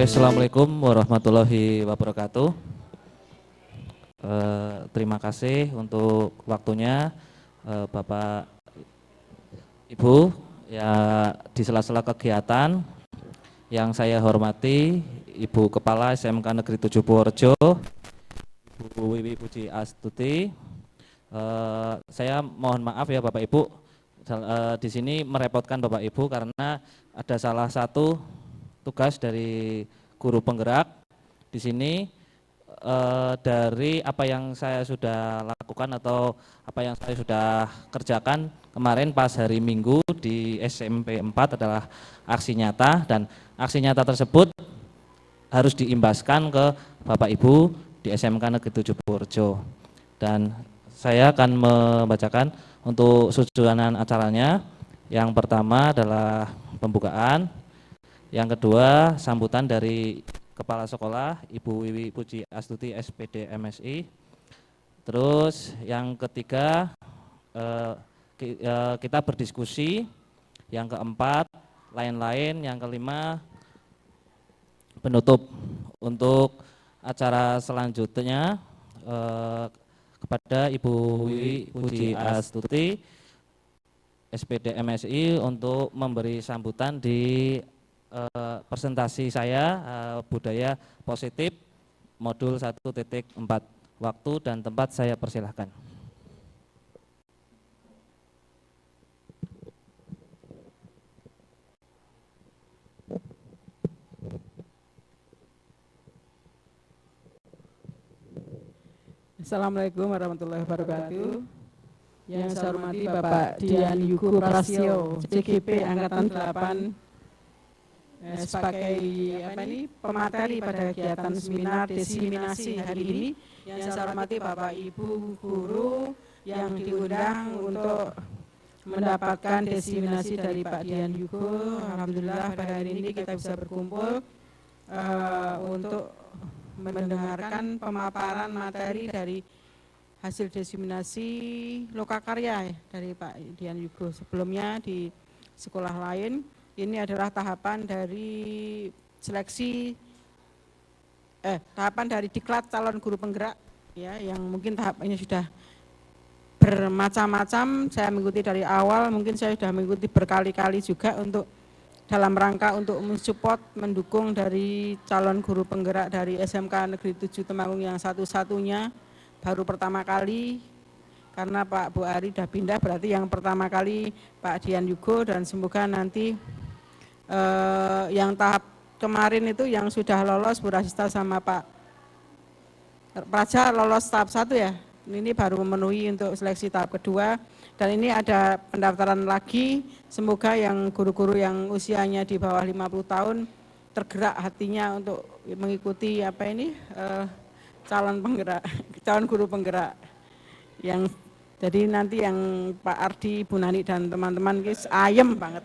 Oke, Assalamualaikum warahmatullahi wabarakatuh. Terima kasih untuk waktunya Bapak Ibu ya, di sela-sela kegiatan yang saya hormati Ibu Kepala SMK Negeri 7 Purworejo, Bu Wiwi Puji Astuti. Saya mohon maaf ya Bapak Ibu, di sini merepotkan Bapak Ibu karena ada salah satu tugas dari guru penggerak di sini. Dari apa yang saya sudah lakukan atau apa yang saya sudah kerjakan kemarin pas hari Minggu di SMP 4 adalah aksi nyata, dan aksi nyata tersebut harus diimbaskan ke Bapak Ibu di SMK Negeri 7 Purworejo. Dan saya akan membacakan untuk susunan acaranya. Yang pertama adalah pembukaan, yang kedua sambutan dari Kepala Sekolah Ibu Wiwi Puji Astuti SPD MSI. Terus yang ketiga kita berdiskusi. Yang keempat lain-lain. Yang kelima penutup. Untuk acara selanjutnya kepada Ibu Wiwi Puji Astuti SPD MSI untuk memberi sambutan di presentasi saya budaya positif modul 1.4. Waktu dan tempat saya persilahkan. Assalamualaikum warahmatullahi wabarakatuh. Yang saya hormati Bapak Dian Yugo Prasio, CGP Angkatan 8, sebagai pemateri pada kegiatan seminar desiminasi hari ini. Yang saya hormati Bapak Ibu guru yang diundang untuk mendapatkan desiminasi dari Pak Dian Yugo. Alhamdulillah pada hari ini kita bisa berkumpul untuk mendengarkan pemaparan materi dari hasil desiminasi lokakarya dari Pak Dian Yugo. Sebelumnya di sekolah lain, ini adalah tahapan dari seleksi, tahapan dari diklat calon guru penggerak, ya, yang mungkin tahapannya sudah bermacam-macam. Saya mengikuti dari awal, mungkin saya sudah mengikuti berkali-kali juga untuk dalam rangka untuk mensupport, mendukung dari calon guru penggerak dari SMK Negeri 7 Temanggung yang satu-satunya, baru pertama kali, karena Pak Bu Ari sudah pindah, berarti yang pertama kali Pak Dian Yugo, dan semoga nanti yang tahap kemarin itu yang sudah lolos Bu Rasista sama Pak Praja lolos tahap 1 ya, ini baru memenuhi untuk seleksi tahap kedua. Dan ini ada pendaftaran lagi, semoga yang guru-guru yang usianya di bawah 50 tahun tergerak hatinya untuk mengikuti calon guru penggerak. Yang jadi nanti yang Pak Ardi, Bu Nani dan teman-teman guys ayem banget.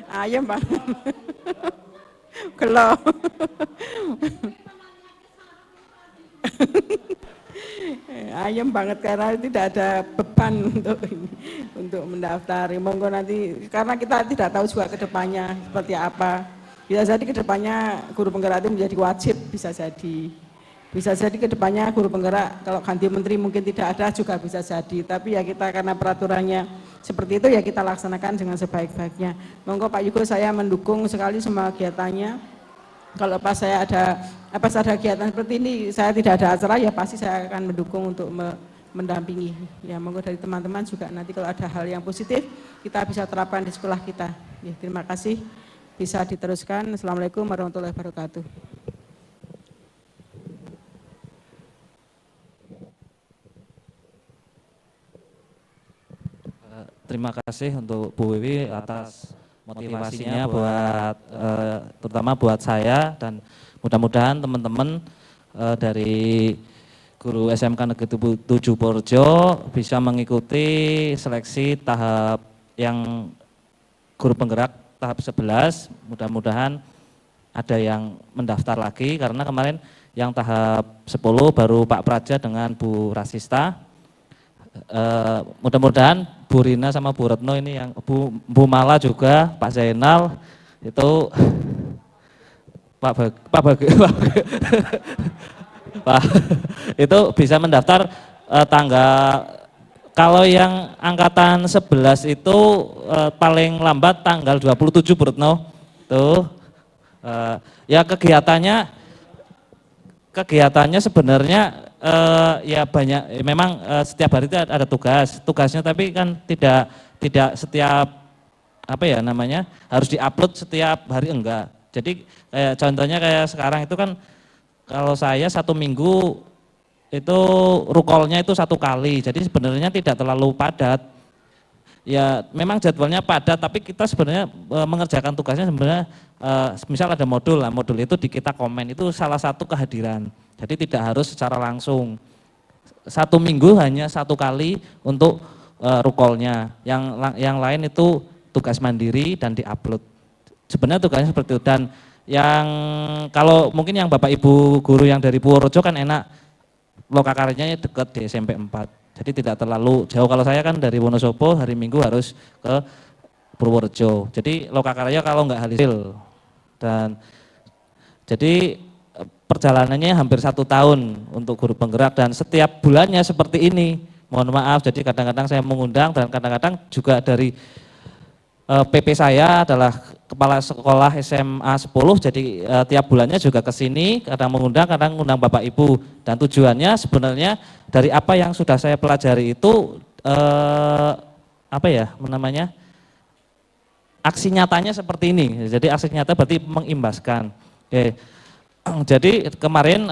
Ayem banget. Gelo. Ayem banget karena tidak ada beban untuk mendaftar. Monggo nanti, karena kita tidak tahu juga ke depannya seperti apa. Bisa jadi ke depannya guru penggerak itu menjadi wajib, bisa jadi. Bisa jadi ke depannya guru penggerak kalau ganti menteri mungkin tidak ada juga bisa jadi. Tapi ya kita karena peraturannya seperti itu ya kita laksanakan dengan sebaik-baiknya. Monggo Pak Yugo, saya mendukung sekali semua kegiatannya. Kalau pas ada kegiatan seperti ini, saya tidak ada acara, ya pasti saya akan mendukung untuk mendampingi. Ya monggo dari teman-teman juga nanti kalau ada hal yang positif, kita bisa terapkan di sekolah kita. Ya, terima kasih, bisa diteruskan. Assalamualaikum warahmatullahi wabarakatuh. Terima kasih untuk Bu Wiwi atas motivasinya buat terutama buat saya, dan mudah-mudahan teman-teman dari guru SMK Negeri 7 Purworejo bisa mengikuti seleksi tahap yang guru penggerak tahap 11. Mudah-mudahan ada yang mendaftar lagi, karena kemarin yang tahap 10 baru Pak Praja dengan Bu Rasista. Mudah-mudahan Bu Rina sama Bu Retno ini, yang Bu Mala juga, Pak Zainal itu Pak Pak, itu bisa mendaftar tanggal, kalau yang angkatan 11 itu paling lambat tanggal 27 Bu Retno. Tuh. Ya kegiatannya sebenarnya ya banyak, memang setiap hari itu ada tugasnya, tapi kan tidak setiap apa ya namanya harus diupload setiap hari, enggak. Jadi contohnya kayak sekarang itu kan kalau saya 1 minggu itu rukolnya itu 1 kali, jadi sebenarnya tidak terlalu padat. Ya memang jadwalnya padat, tapi kita sebenarnya mengerjakan tugasnya sebenarnya misal ada modul, nah modul itu di kita komen, itu salah satu kehadiran. Jadi tidak harus secara langsung. 1 minggu hanya 1 kali untuk rukolnya, yang lain itu tugas mandiri dan diupload. Sebenarnya tugasnya seperti itu. Dan yang kalau mungkin yang Bapak Ibu guru yang dari Purworejo kan enak, lokakaryanya dekat di SMP 4. Jadi tidak terlalu jauh. Kalau saya kan dari Wonosobo, hari Minggu harus ke Purworejo. Jadi lokakarya kalau nggak hasil. Dan jadi perjalanannya hampir 1 tahun untuk guru penggerak, dan setiap bulannya seperti ini. Mohon maaf, jadi kadang-kadang saya mengundang, dan kadang-kadang juga dari PP saya adalah kepala sekolah SMA 10, jadi tiap bulannya juga ke sini, kadang mengundang Bapak Ibu, dan tujuannya sebenarnya dari apa yang sudah saya pelajari itu apa ya namanya, aksi nyatanya seperti ini. Jadi aksi nyata berarti mengimbaskan. Oke. Jadi kemarin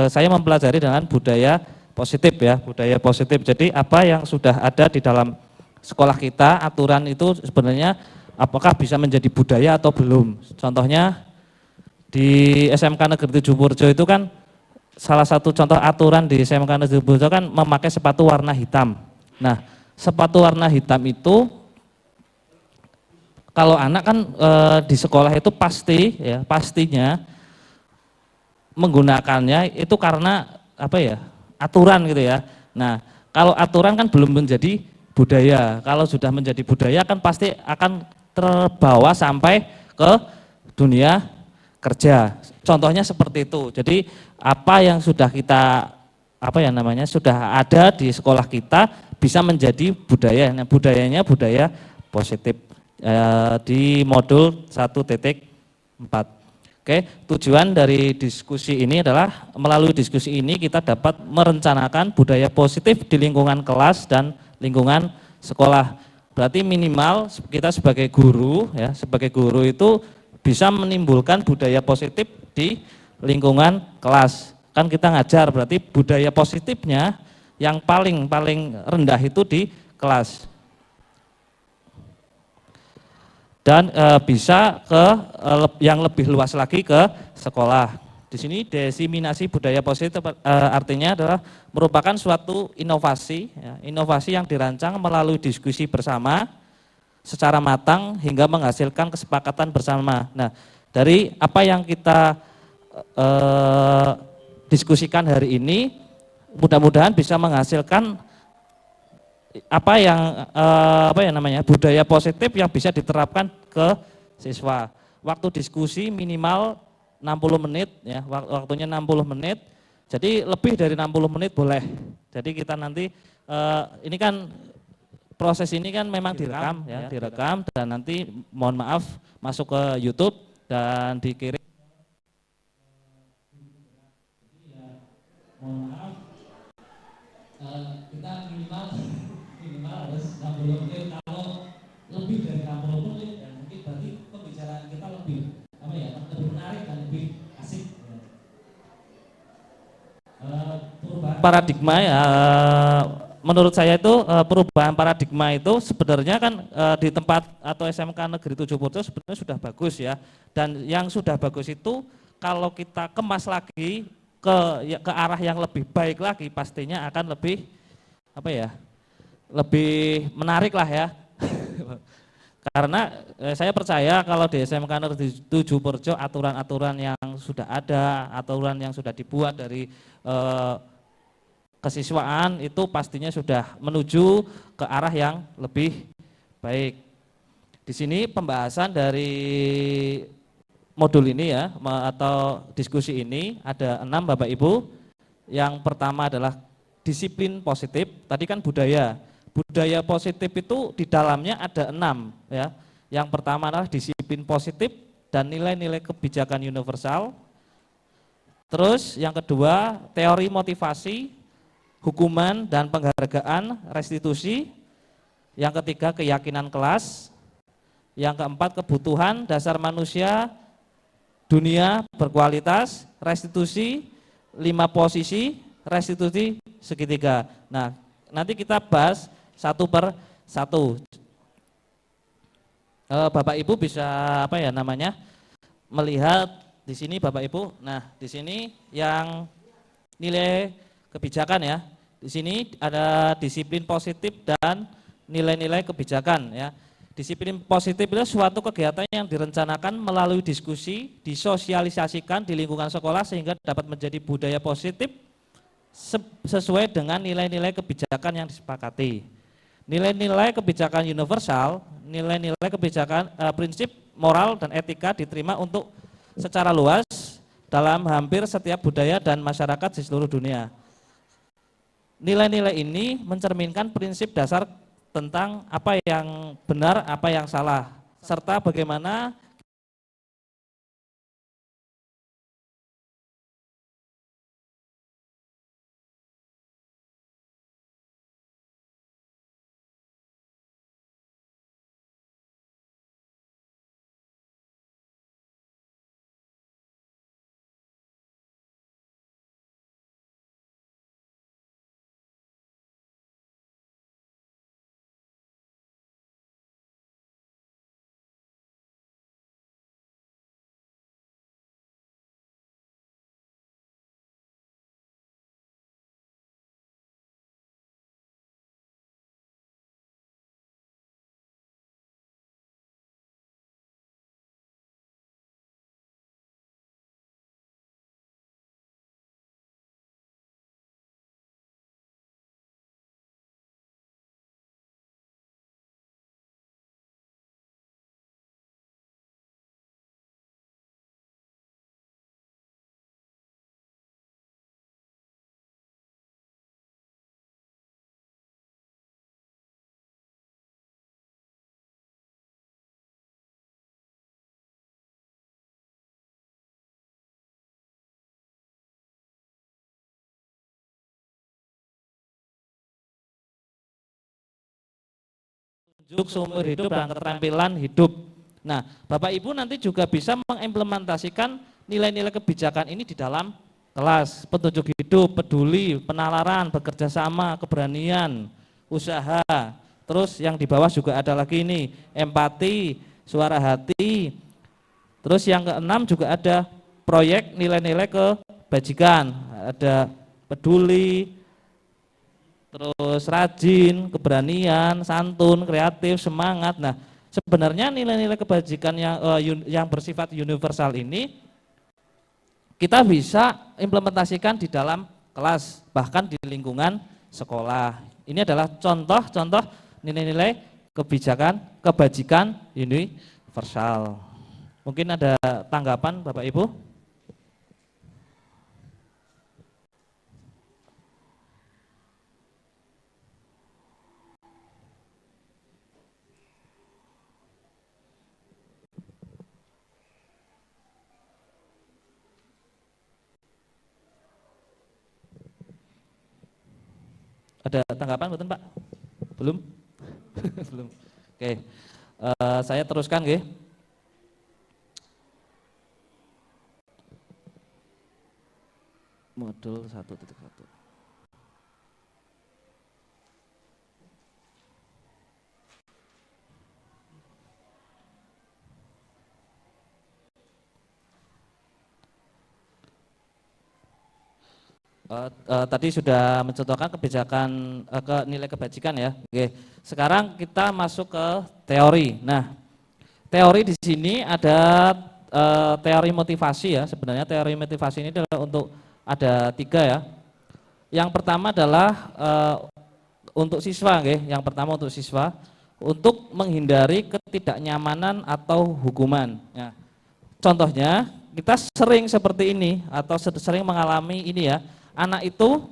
saya mempelajari dengan budaya positif ya, budaya positif. Jadi apa yang sudah ada di dalam sekolah kita, aturan itu sebenarnya apakah bisa menjadi budaya atau belum. Contohnya di SMK Negeri 7 Purworejo itu kan salah satu contoh aturan di SMK Negeri 7 Purworejo kan memakai sepatu warna hitam. Nah, sepatu warna hitam itu kalau anak kan di sekolah itu pastinya menggunakannya itu karena apa ya, aturan gitu ya. Nah, kalau aturan kan belum menjadi budaya. Kalau sudah menjadi budaya kan pasti akan terbawa sampai ke dunia kerja. Contohnya seperti itu. Jadi apa yang sudah kita sudah ada di sekolah kita bisa menjadi budaya. Nah, budayanya budaya positif di modul 1.4. Oke, tujuan dari diskusi ini adalah melalui diskusi ini kita dapat merencanakan budaya positif di lingkungan kelas dan lingkungan sekolah. Berarti minimal kita sebagai guru itu bisa menimbulkan budaya positif di lingkungan kelas. Kan kita ngajar, berarti budaya positifnya yang paling rendah itu di kelas. Dan bisa ke yang lebih luas lagi ke sekolah. Di sini diseminasi budaya positif artinya adalah merupakan suatu inovasi, ya, inovasi yang dirancang melalui diskusi bersama secara matang hingga menghasilkan kesepakatan bersama. Nah, dari apa yang kita diskusikan hari ini, mudah-mudahan bisa menghasilkan budaya positif yang bisa diterapkan ke siswa. Waktu diskusi minimal 60 menit ya, waktunya 60 menit. Jadi lebih dari 60 menit boleh. Jadi kita nanti ini kan proses ini kan memang direkam dan nanti mohon maaf masuk ke YouTube dan dikirim. Mohon maaf kita minimal harus 60 menit. Kalau lebih dari 60 menit ya mungkin berarti pembicaraan kita lebih lebih menarik dan lebih asik. Perubahan paradigma ya, menurut saya itu perubahan paradigma itu sebenarnya kan di tempat atau SMK Negeri 7 Purworejo sebenarnya sudah bagus ya. Dan yang sudah bagus itu kalau kita kemas lagi ke arah yang lebih baik lagi, pastinya akan lebih lebih menarik lah ya. Karena saya percaya kalau di SMK Negeri 7 Purworejo aturan-aturan yang sudah ada, aturan yang sudah dibuat dari kesiswaan itu pastinya sudah menuju ke arah yang lebih baik. Di sini pembahasan dari modul ini ya, atau diskusi ini ada 6 Bapak Ibu. Yang pertama adalah disiplin positif. Tadi kan budaya. Budaya positif itu di dalamnya ada 6 ya. Yang pertama adalah disiplin positif dan nilai-nilai kebijakan universal. Terus yang kedua teori motivasi, hukuman dan penghargaan, restitusi. Yang ketiga keyakinan kelas. Yang keempat kebutuhan dasar manusia, dunia berkualitas, restitusi, 5 posisi, restitusi segitiga. Nah, nanti kita bahas satu per satu. Bapak Ibu bisa apa ya namanya melihat di sini Bapak Ibu. Nah, di sini yang nilai kebijakan ya. Di sini ada disiplin positif dan nilai-nilai kebijakan ya. Disiplin positif itu suatu kegiatan yang direncanakan melalui diskusi, disosialisasikan di lingkungan sekolah sehingga dapat menjadi budaya positif sesuai dengan nilai-nilai kebijakan yang disepakati. Nilai-nilai kebijakan universal, nilai-nilai kebijakan prinsip moral dan etika diterima untuk secara luas dalam hampir setiap budaya dan masyarakat di seluruh dunia. Nilai-nilai ini mencerminkan prinsip dasar tentang apa yang benar, apa yang salah, serta bagaimana tunjuk seumur hidup dan keterampilan hidup. Nah, Bapak Ibu nanti juga bisa mengimplementasikan nilai-nilai kebijakan ini di dalam kelas. Petunjuk hidup, peduli, penalaran, bekerja sama, keberanian, usaha. Terus yang di bawah juga ada lagi ini, empati, suara hati. Terus yang keenam juga ada proyek nilai-nilai kebajikan. Ada peduli, terus rajin, keberanian, santun, kreatif, semangat. Nah, sebenarnya nilai-nilai kebajikan yang bersifat universal ini kita bisa implementasikan di dalam kelas, bahkan di lingkungan sekolah. Ini adalah contoh-contoh nilai-nilai kebajikan universal. Mungkin ada tanggapan Bapak Ibu? Ada tanggapan betul Pak? Belum? Belum. Oke, saya teruskan nggih. Modul 1.1. Tadi sudah mencontohkan kebijakan ke nilai kebajikan ya. Oke. Sekarang kita masuk ke teori. Nah, teori di sini ada teori motivasi ya. Sebenarnya teori motivasi ini adalah untuk ada 3 ya. Yang pertama adalah untuk siswa, oke. Yang pertama untuk siswa untuk menghindari ketidaknyamanan atau hukuman. Ya. contohnya kita sering seperti ini atau sering mengalami ini ya, anak itu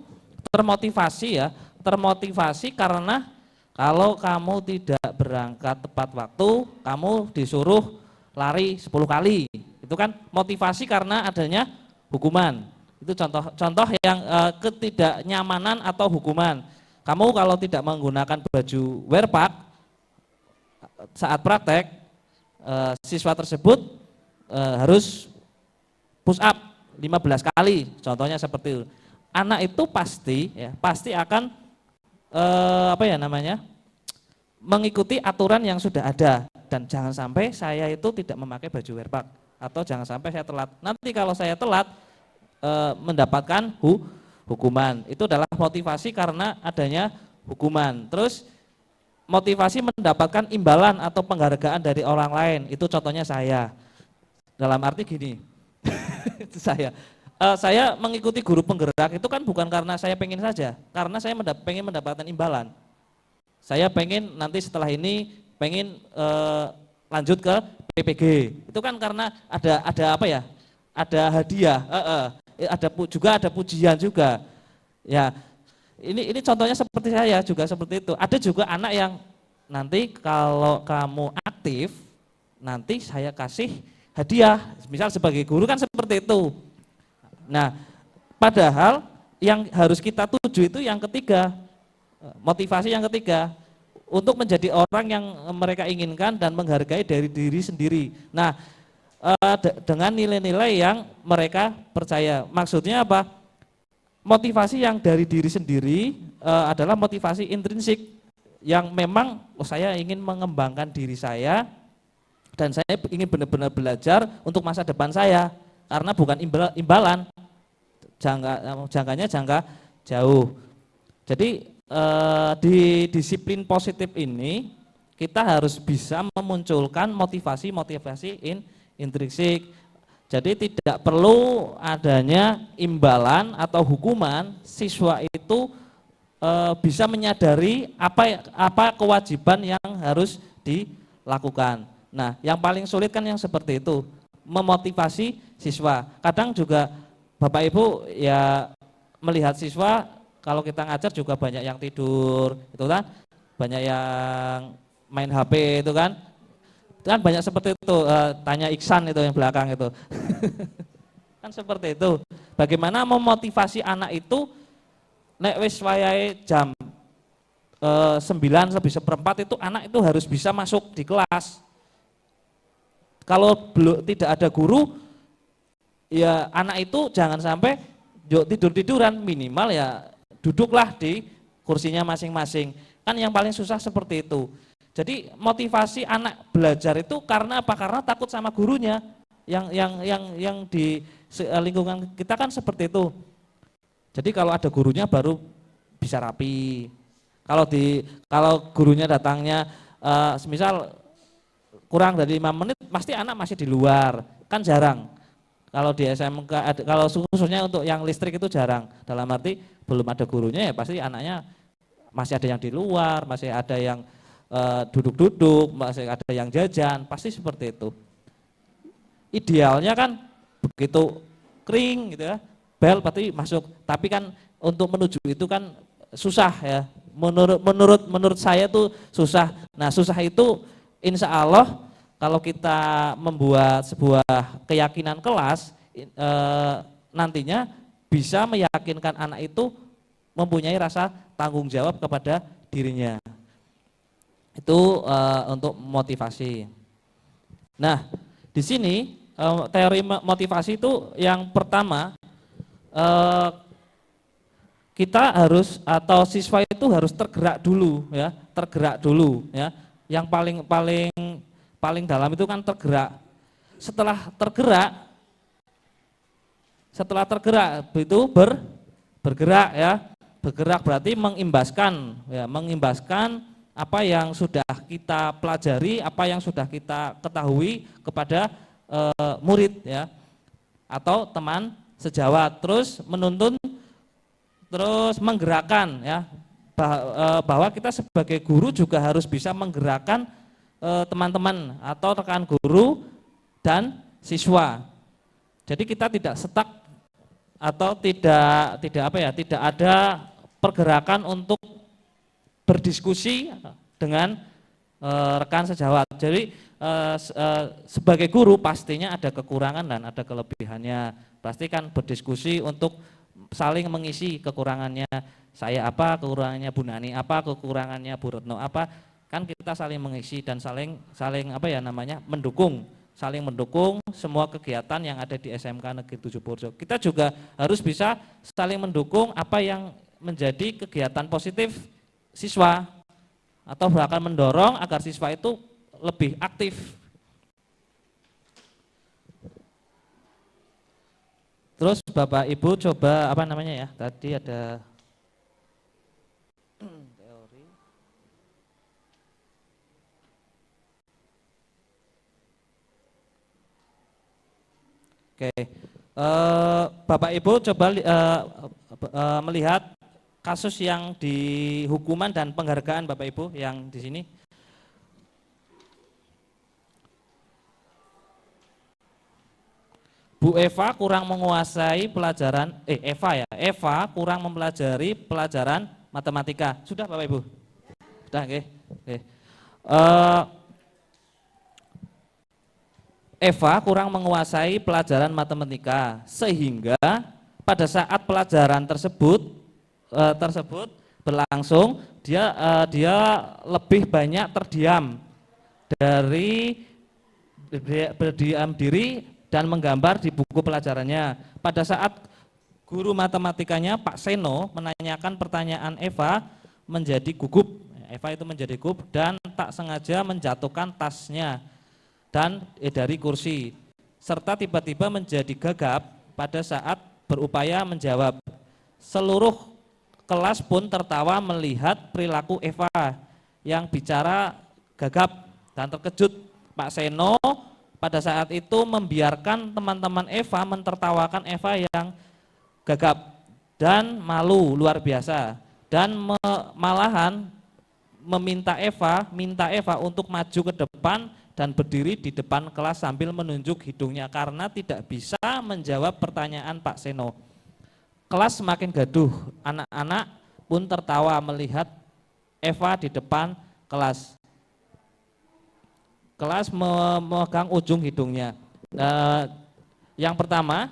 termotivasi karena kalau kamu tidak berangkat tepat waktu, kamu disuruh lari 10 kali. Itu kan motivasi karena adanya hukuman. Itu contoh yang ketidaknyamanan atau hukuman. Kamu kalau tidak menggunakan baju wear pack saat praktek, siswa tersebut harus push up 15 kali, contohnya seperti itu. Anak itu pasti akan mengikuti aturan yang sudah ada, dan jangan sampai saya itu tidak memakai baju wear pack atau jangan sampai saya telat. Nanti kalau saya telat mendapatkan hukuman. Itu adalah motivasi karena adanya hukuman. Terus motivasi mendapatkan imbalan atau penghargaan dari orang lain. Itu contohnya saya. Dalam arti gini, saya mengikuti guru penggerak itu kan bukan karena saya pengen saja, karena saya pengen mendapatkan imbalan. Saya pengen nanti setelah ini pengen lanjut ke PPG. Itu kan karena ada apa ya? Ada hadiah, juga ada pujian juga. Ya, ini contohnya seperti saya juga seperti itu. Ada juga anak yang nanti kalau kamu aktif, nanti saya kasih hadiah. Misal sebagai guru kan seperti itu. Nah, padahal yang harus kita tuju itu yang ketiga, motivasi yang ketiga, untuk menjadi orang yang mereka inginkan dan menghargai dari diri sendiri. Nah, dengan nilai-nilai yang mereka percaya. Maksudnya apa? Motivasi yang dari diri sendiri adalah motivasi intrinsik yang memang saya ingin mengembangkan diri saya dan saya ingin benar-benar belajar untuk masa depan saya, karena bukan imbalan, jangkanya jangka jauh. Jadi di disiplin positif ini kita harus bisa memunculkan motivasi intrinsik. Jadi tidak perlu adanya imbalan atau hukuman, siswa itu bisa menyadari apa kewajiban yang harus dilakukan. Nah, yang paling sulit kan yang seperti itu, memotivasi siswa. Kadang juga Bapak Ibu ya melihat siswa, kalau kita ngajar juga banyak yang tidur, itu kan, banyak yang main HP itu kan banyak seperti itu. Tanya Iksan itu yang belakang itu, kan seperti itu. Bagaimana memotivasi anak itu, nek wis wayahe jam 9 lebih seperempat itu anak itu harus bisa masuk di kelas. Kalau belum tidak ada guru, ya anak itu jangan sampai tidur-tiduran, minimal ya duduklah di kursinya masing-masing. Kan yang paling susah seperti itu. Jadi motivasi anak belajar itu karena apa? Karena takut sama gurunya. Yang di lingkungan kita kan seperti itu. Jadi kalau ada gurunya baru bisa rapi. Kalau gurunya datangnya semisal kurang dari 5 menit, pasti anak masih di luar, kan jarang. Kalau di SMK, kalau khususnya untuk yang listrik itu jarang. Dalam arti belum ada gurunya ya pasti anaknya masih ada yang di luar, masih ada yang duduk-duduk, masih ada yang jajan, pasti seperti itu. Idealnya kan begitu kering gitu ya, bel pasti masuk. Tapi kan untuk menuju itu kan susah ya. Menurut saya tuh susah. Nah, susah itu insya Allah kalau kita membuat sebuah keyakinan kelas, nantinya bisa meyakinkan anak itu mempunyai rasa tanggung jawab kepada dirinya. Itu untuk motivasi. Nah, di sini teori motivasi itu yang pertama, kita harus atau siswa itu harus tergerak dulu ya, tergerak dulu ya. Yang paling dalam itu kan tergerak. Setelah tergerak itu bergerak ya. Bergerak berarti mengimbaskan apa yang sudah kita pelajari, apa yang sudah kita ketahui kepada murid ya atau teman sejawat. Terus menuntun, terus menggerakkan ya, bahwa kita sebagai guru juga harus bisa menggerakkan teman-teman atau rekan guru dan siswa. Jadi kita tidak stuck atau tidak ada pergerakan untuk berdiskusi dengan rekan sejawat. Jadi sebagai guru pastinya ada kekurangan dan ada kelebihannya. Pasti kan berdiskusi untuk saling mengisi kekurangannya saya apa, kekurangannya Bu Nani apa, kekurangannya Bu Retno apa, kan kita saling mengisi dan saling mendukung, saling mendukung semua kegiatan yang ada di SMK Negeri 7 Purworejo. Kita juga harus bisa saling mendukung apa yang menjadi kegiatan positif siswa atau bahkan mendorong agar siswa itu lebih aktif. Terus Bapak Ibu coba tadi ada teori. Oke, Bapak Ibu coba melihat kasus yang di hukuman dan penghargaan Bapak Ibu yang di sini. Bu Eva kurang menguasai pelajaran, Eva kurang mempelajari pelajaran matematika. Sudah Bapak Ibu? Sudah, oke. Eva kurang menguasai pelajaran matematika sehingga pada saat pelajaran tersebut berlangsung dia lebih banyak terdiam dari berdiam diri dan menggambar di buku pelajarannya. Pada saat guru matematikanya Pak Seno menanyakan pertanyaan Eva menjadi gugup. Eva itu menjadi gugup dan tak sengaja menjatuhkan tasnya dan dari kursi serta tiba-tiba menjadi gagap pada saat berupaya menjawab. Seluruh kelas pun tertawa melihat perilaku Eva yang bicara gagap dan terkejut. Pak Seno pada saat itu membiarkan teman-teman Eva mentertawakan Eva yang gagap dan malu luar biasa dan malahan minta Eva untuk maju ke depan dan berdiri di depan kelas sambil menunjuk hidungnya karena tidak bisa menjawab pertanyaan Pak Seno. Kelas semakin gaduh, anak-anak pun tertawa melihat Eva di depan kelas. Kelas memegang ujung hidungnya. Yang pertama,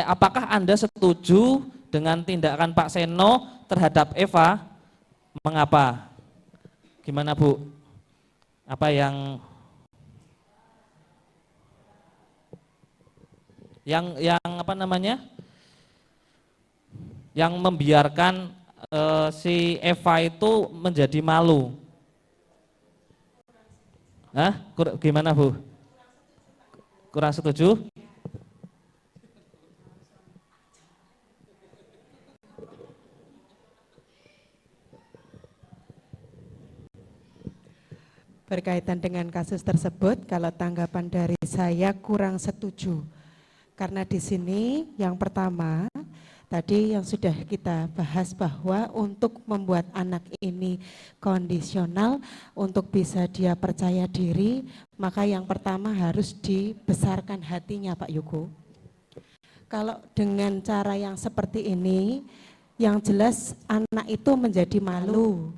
apakah Anda setuju dengan tindakan Pak Seno terhadap Eva? Mengapa? Gimana Bu? Apa yang yang membiarkan si Eva itu menjadi malu? Gimana Bu? Kurang setuju? Berkaitan dengan kasus tersebut, kalau tanggapan dari saya kurang setuju. Karena di sini yang pertama, tadi yang sudah kita bahas bahwa untuk membuat anak ini kondisional, untuk bisa dia percaya diri, maka yang pertama harus dibesarkan hatinya Pak Yugo. Kalau dengan cara yang seperti ini, yang jelas anak itu menjadi malu.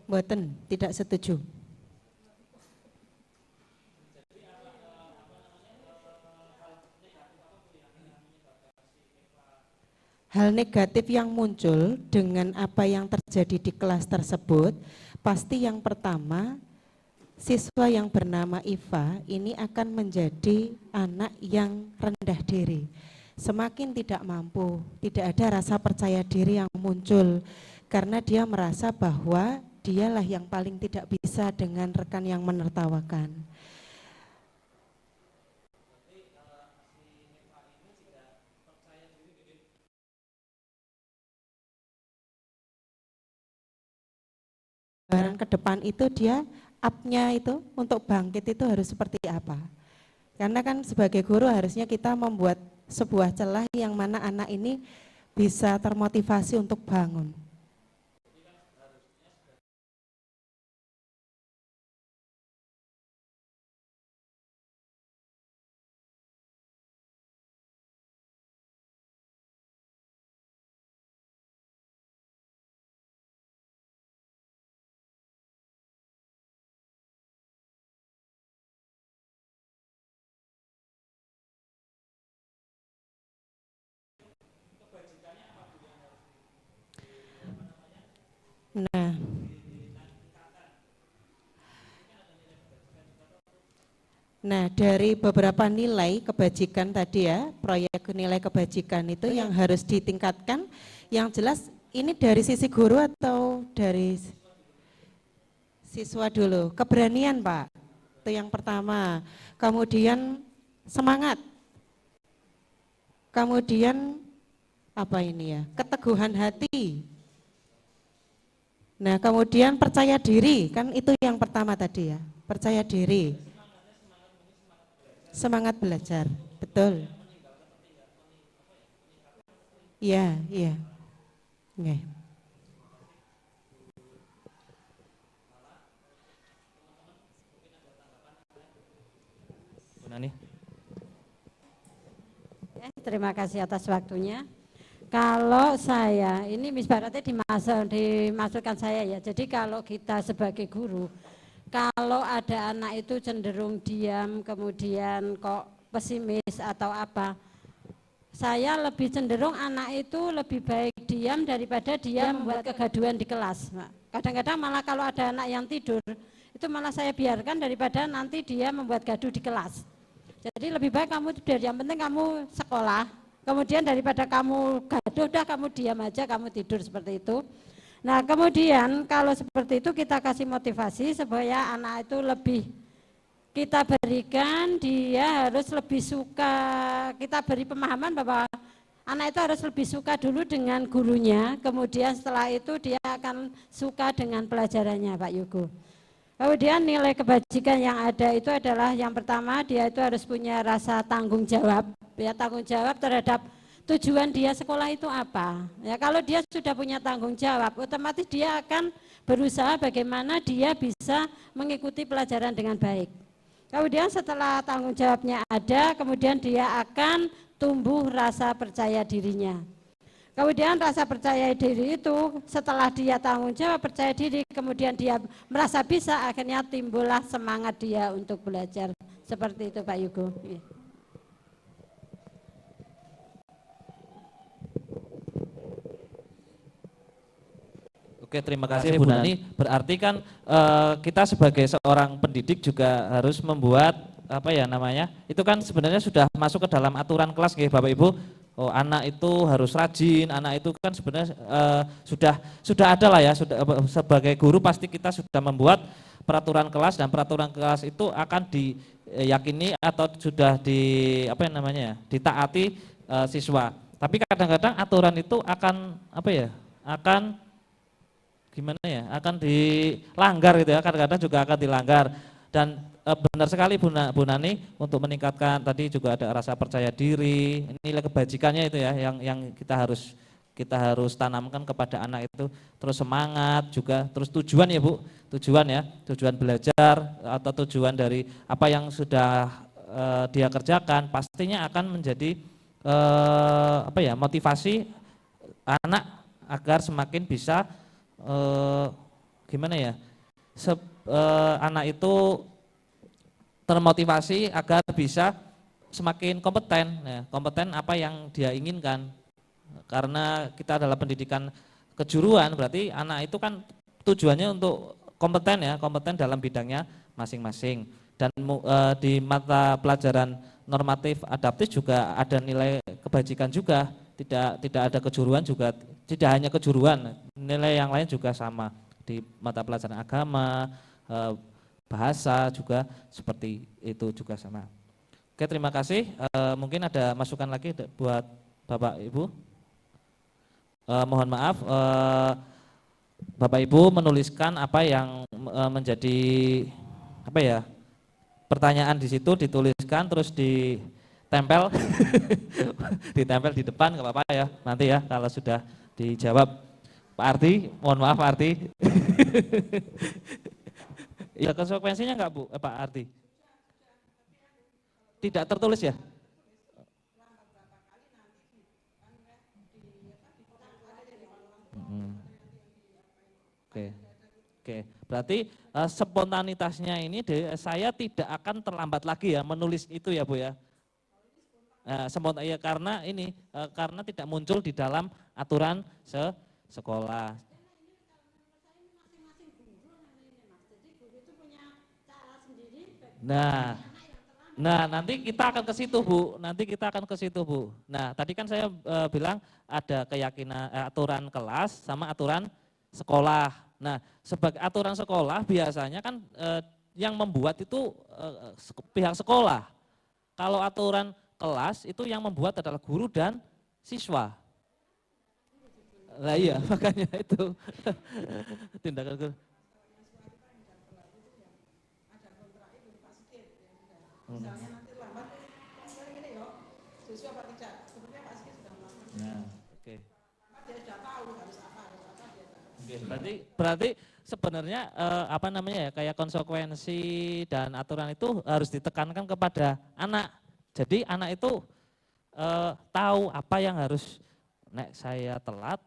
Mboten, tidak setuju. Hal negatif yang muncul dengan apa yang terjadi di kelas tersebut, pasti yang pertama, siswa yang bernama Iva ini akan menjadi anak yang rendah diri. Semakin tidak mampu, tidak ada rasa percaya diri yang muncul, karena dia merasa bahwa dialah yang paling tidak bisa dengan rekan yang menertawakan. gambaran ke depan itu dia up-nya itu untuk bangkit itu harus seperti apa. Karena kan sebagai guru harusnya kita membuat sebuah celah yang mana anak ini bisa termotivasi untuk bangun. Nah, dari beberapa nilai kebajikan tadi ya, proyek nilai kebajikan itu yang harus ditingkatkan, yang jelas ini dari sisi guru atau dari siswa dulu? Keberanian Pak, itu yang pertama. Kemudian semangat. Kemudian apa ini ya, keteguhan hati. Nah kemudian percaya diri, kan itu yang pertama tadi ya, percaya diri. Semangat belajar, betul. Iya, iya. Oke. Bu Nani. Terima kasih atas waktunya. Kalau saya, ini ibaratnya dimasukkan saya ya, jadi kalau kita sebagai guru, kalau ada anak itu cenderung diam, kemudian kok pesimis atau apa, saya lebih cenderung anak itu lebih baik diam daripada dia membuat kegaduhan di kelas. Kadang-kadang malah kalau ada anak yang tidur, itu malah saya biarkan daripada nanti dia membuat gaduh di kelas. Jadi lebih baik kamu tidur, yang penting kamu sekolah, kemudian daripada kamu gaduh, udah kamu diam aja, kamu tidur seperti itu. Nah kemudian kalau seperti itu kita kasih motivasi supaya anak itu lebih kita berikan, dia harus lebih suka, kita beri pemahaman bahwa anak itu harus lebih suka dulu dengan gurunya, kemudian setelah itu dia akan suka dengan pelajarannya Pak Yogo. Kemudian nilai kebajikan yang ada itu adalah yang pertama dia itu harus punya rasa tanggung jawab, ya tanggung jawab terhadap tujuan dia sekolah itu apa. Ya kalau dia sudah punya tanggung jawab, otomatis dia akan berusaha bagaimana dia bisa mengikuti pelajaran dengan baik. Kemudian setelah tanggung jawabnya ada, kemudian dia akan tumbuh rasa percaya dirinya. Kemudian rasa percaya diri itu setelah dia tanggung jawab percaya diri, kemudian dia merasa bisa, akhirnya timbullah semangat dia untuk belajar. Seperti itu Pak Yogo. Oke, terima kasih Bu Nani. Berarti kan kita sebagai seorang pendidik juga harus membuat apa ya namanya? Itu kan sebenarnya sudah masuk ke dalam aturan kelas nggih Bapak Ibu. Oh, anak itu harus rajin, anak itu kan sebenarnya sudah ada lah ya, sebagai guru pasti kita sudah membuat peraturan kelas dan peraturan kelas itu akan diyakini atau sudah apa namanya ya, ditaati siswa. Tapi kadang-kadang aturan itu akan apa ya? Akan gimana ya? Akan dilanggar gitu ya, kadang-kadang juga akan dilanggar. Dan benar sekali Bu Nani, untuk meningkatkan tadi juga ada rasa percaya diri, nilai kebajikannya itu ya yang kita harus tanamkan kepada anak itu, terus semangat juga, terus tujuan ya Bu, tujuan belajar atau tujuan dari apa yang sudah dia kerjakan pastinya akan menjadi apa ya, motivasi anak agar semakin bisa gimana ya, anak itu termotivasi agar bisa semakin kompeten, ya, kompeten apa yang dia inginkan. Karena kita adalah pendidikan kejuruan, berarti anak itu kan tujuannya untuk kompeten ya, kompeten dalam bidangnya masing-masing. Dan di mata pelajaran normatif adaptif juga ada nilai kebajikan juga, tidak ada kejuruan juga, tidak hanya kejuruan, nilai yang lain juga sama di mata pelajaran agama, bahasa juga seperti itu juga sama. Oke, terima kasih. Mungkin ada masukan lagi buat Bapak Ibu. Mohon maaf, Bapak Ibu menuliskan apa yang menjadi apa ya, pertanyaan di situ, dituliskan terus ditempel ditempel di depan, nggak apa-apa ya nanti ya kalau sudah dijawab. Pak Arti, mohon maaf Pak Arti. Ya konsekuensinya enggak Bu, Pak Arti? Tidak tertulis ya? Oke, oke. Berarti spontanitasnya ini saya tidak akan terlambat lagi ya menulis itu ya Bu ya? Ya, karena ini karena tidak muncul di dalam aturan sekolah. Nah, nanti kita akan ke situ Bu. Nah, tadi kan saya bilang ada keyakinan aturan kelas sama aturan sekolah. Nah, sebagai aturan sekolah biasanya kan yang membuat itu pihak sekolah. Kalau aturan kelas itu yang membuat adalah guru dan siswa. Nah iya, makanya itu tindakan guru. Misalnya nanti lambat, ini loh, sesuai apa tidak? Sebenarnya Pak Siki sudah melakukan. Nah, oke. Dia sudah tahu harus apa dia tahu. Oke, berarti sebenarnya apa namanya ya, kayak konsekuensi dan aturan itu harus ditekankan kepada anak. Jadi anak itu tahu apa yang harus, nek saya telat,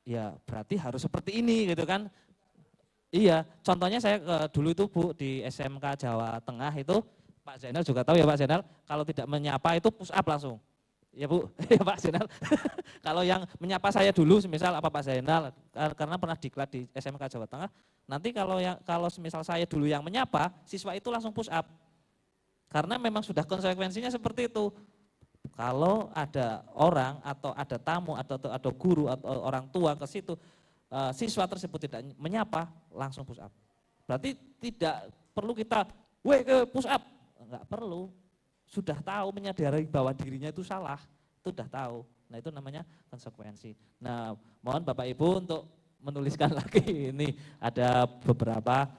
ya berarti harus seperti ini gitu kan. Iya, contohnya saya dulu itu Bu di SMK Jawa Tengah itu, Pak Zainal juga tahu ya Pak Zainal, kalau tidak menyapa itu push up langsung. Ya Bu, ya Pak Zainal. Kalau yang menyapa saya dulu, misal apa Pak Zainal, karena pernah diklat di SMK Jawa Tengah, nanti kalau misal saya dulu yang menyapa, siswa itu langsung push up. Karena memang sudah konsekuensinya seperti itu. Kalau ada orang atau ada tamu atau guru atau orang tua ke situ, siswa tersebut tidak menyapa, langsung push up. Berarti tidak perlu kita, ke push up. Enggak perlu, sudah tahu, menyadari bahwa dirinya itu salah, itu sudah tahu. Nah itu namanya konsekuensi. Nah mohon Bapak Ibu untuk menuliskan lagi, ini ada beberapa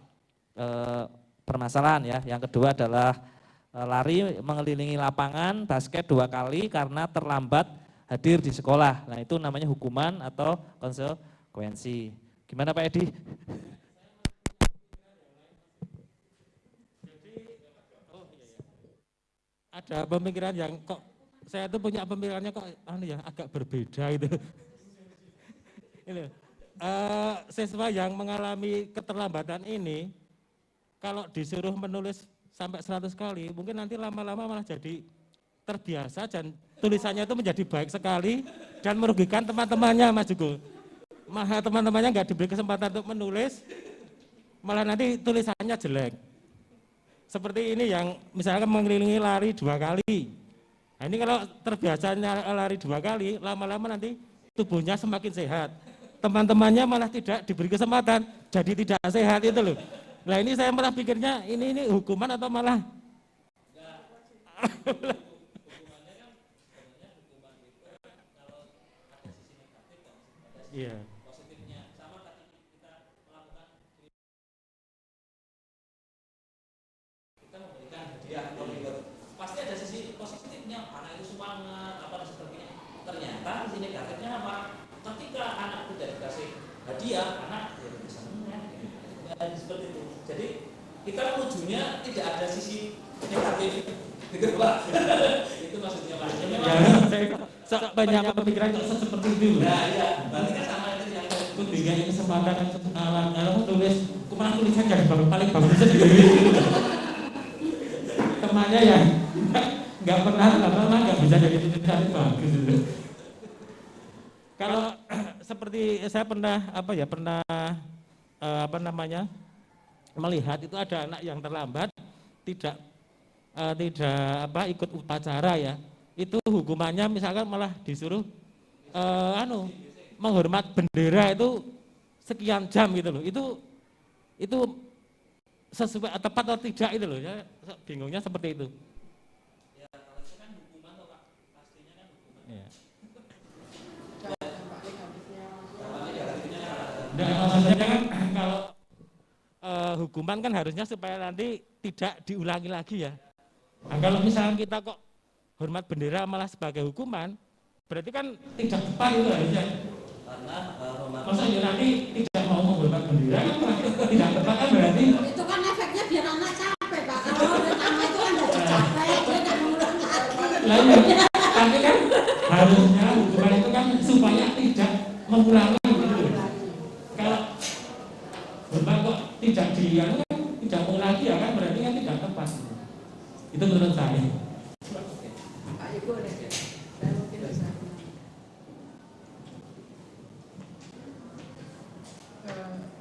permasalahan ya. Yang kedua adalah lari mengelilingi lapangan basket 2 kali karena terlambat hadir di sekolah. Nah itu namanya hukuman atau konsekuensi. Gimana Pak Edi? Ada pemikiran yang kok saya tuh punya pemikirannya kok agak berbeda itu. Ini siswa yang mengalami keterlambatan ini kalau disuruh menulis sampai 100 kali mungkin nanti lama-lama malah jadi terbiasa dan tulisannya itu menjadi baik sekali dan merugikan teman-temannya Mas Jugo. Malah teman-temannya nggak diberi kesempatan untuk menulis, malah nanti tulisannya jelek. Seperti ini yang misalkan mengelilingi lari 2 kali. Nah ini kalau terbiasa lari 2 kali, lama-lama nanti tubuhnya semakin sehat. Teman-temannya malah tidak diberi kesempatan, jadi tidak sehat itu loh. Nah ini saya malah pikirnya ini hukuman atau malah? Iya. Pasti ada sisi positifnya, anak itu semangat, apa dan sebagainya. Ternyata sisi negatifnya apa? Ketika anak tidak dikasih hadiah, anak ya senang. Seperti itu. Jadi kita menujunya tidak ada sisi negatif, gitu Pak. Itu maksudnya Pak. Ya, saya banyak pemikiran seperti itu. Nah, ya, berarti kan sama itu yang ketiga kesempatan kalau tulis kemana tulisan jadi paling bagus sendiri. Temannya ya nggak pernah lama-lama nggak bisa jadi tulisan bagus itu. Kalau seperti saya pernah melihat itu ada anak yang terlambat tidak ikut upacara ya, itu hukumannya misalkan malah disuruh menghormat bendera itu sekian jam gitu loh, itu sesuai tepat atau tidak itu loh ya, bingungnya seperti itu. Ya kalau itu kan hukuman toh Pak, pastinya kan hukuman. Ya. Dampaknya Nah, maksudnya kan kalau hukuman kan harusnya supaya nanti tidak diulangi lagi ya. Nah, kalau misalnya kita kok hormat bendera malah sebagai hukuman, berarti kan tidak tepat itu harusnya. Karena Maksudnya nanti tidak mau menghormat bendera kan tidak tepat kan berarti. Itu kan efeknya biar anak capek Pak. Kalau pertama itu kan jadi capek, dia nggak mengulang lagi. Tapi kan harusnya hukuman itu kan supaya tidak mengulangi gitu. Kalau hormat kok tidak tidak mengulangi ya kan berarti kan tidak tepat. Itu menurut saya. Pak Ibu deh. Saya mungkin bisa.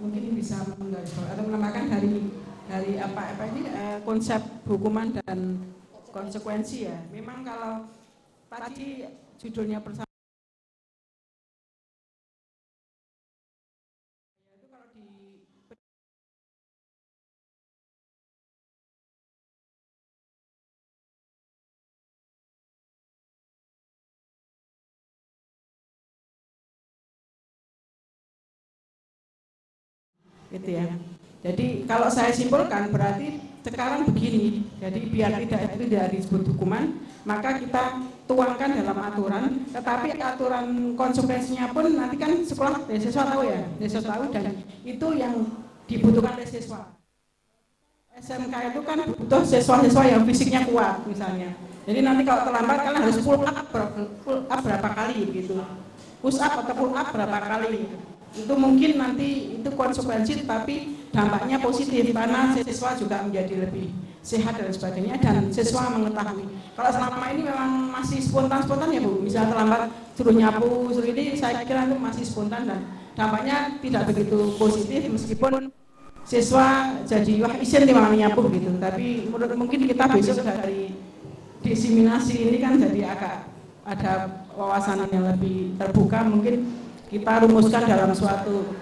Mungkin bisa menggarisbawahi atau menambahkan dari apa ini konsep hukuman dan konsekuensi ya. Memang kalau tadi judulnya bersama itu kalau di gitu ya. Jadi kalau saya simpulkan berarti sekarang begini. Jadi biar tidak itu tidak disebut hukuman, maka kita tuangkan dalam aturan. Tetapi aturan konsekuensinya pun nanti kan sekolah siswa tahu ya, siswa tahu dan itu yang dibutuhkan oleh siswa. SMK itu kan butuh siswa-siswa yang fisiknya kuat misalnya. Jadi nanti kalau terlambat kalian harus pull up berapa kali gitu. Push up atau pull up berapa kali. Itu mungkin nanti itu konsekuensi tapi dampaknya positif karena siswa juga menjadi lebih sehat dan sebagainya dan siswa mengetahui. Kalau selama ini memang masih spontan ya Bu, misalnya terlambat suruh nyapu, suruh ini saya kira itu masih spontan dan dampaknya tidak begitu positif meskipun siswa jadi wah isin timang nyapu gitu. Tapi mungkin kita besok dari diseminasi ini kan jadi agak ada wawasan yang lebih terbuka, mungkin kita rumuskan dalam suatu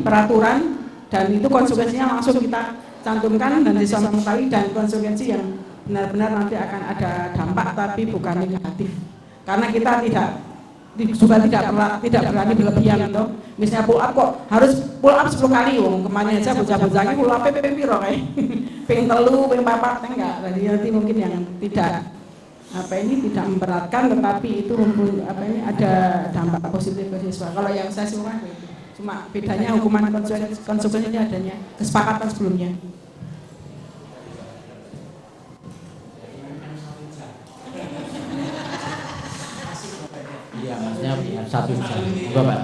peraturan dan itu konsekuensinya langsung kita cantumkan dan bisa mengetahui dan konsekuensi yang benar-benar nanti akan ada dampak tapi bukan negatif karena kita tidak berani berlebihan toh. Misalnya pull up kok harus pull up 10 kali kemarin aja bocah-bocah ini pull up piro kayak ping telu ping papat enggak. Jadi nanti mungkin yang tidak tidak memberatkan tetapi itu ada dampak positif ke siswa. Kalau yang saya cuma bedanya hukuman konsekuensinya adanya kesepakatan sebelumnya. Iya, maksudnya satu jam. Pak.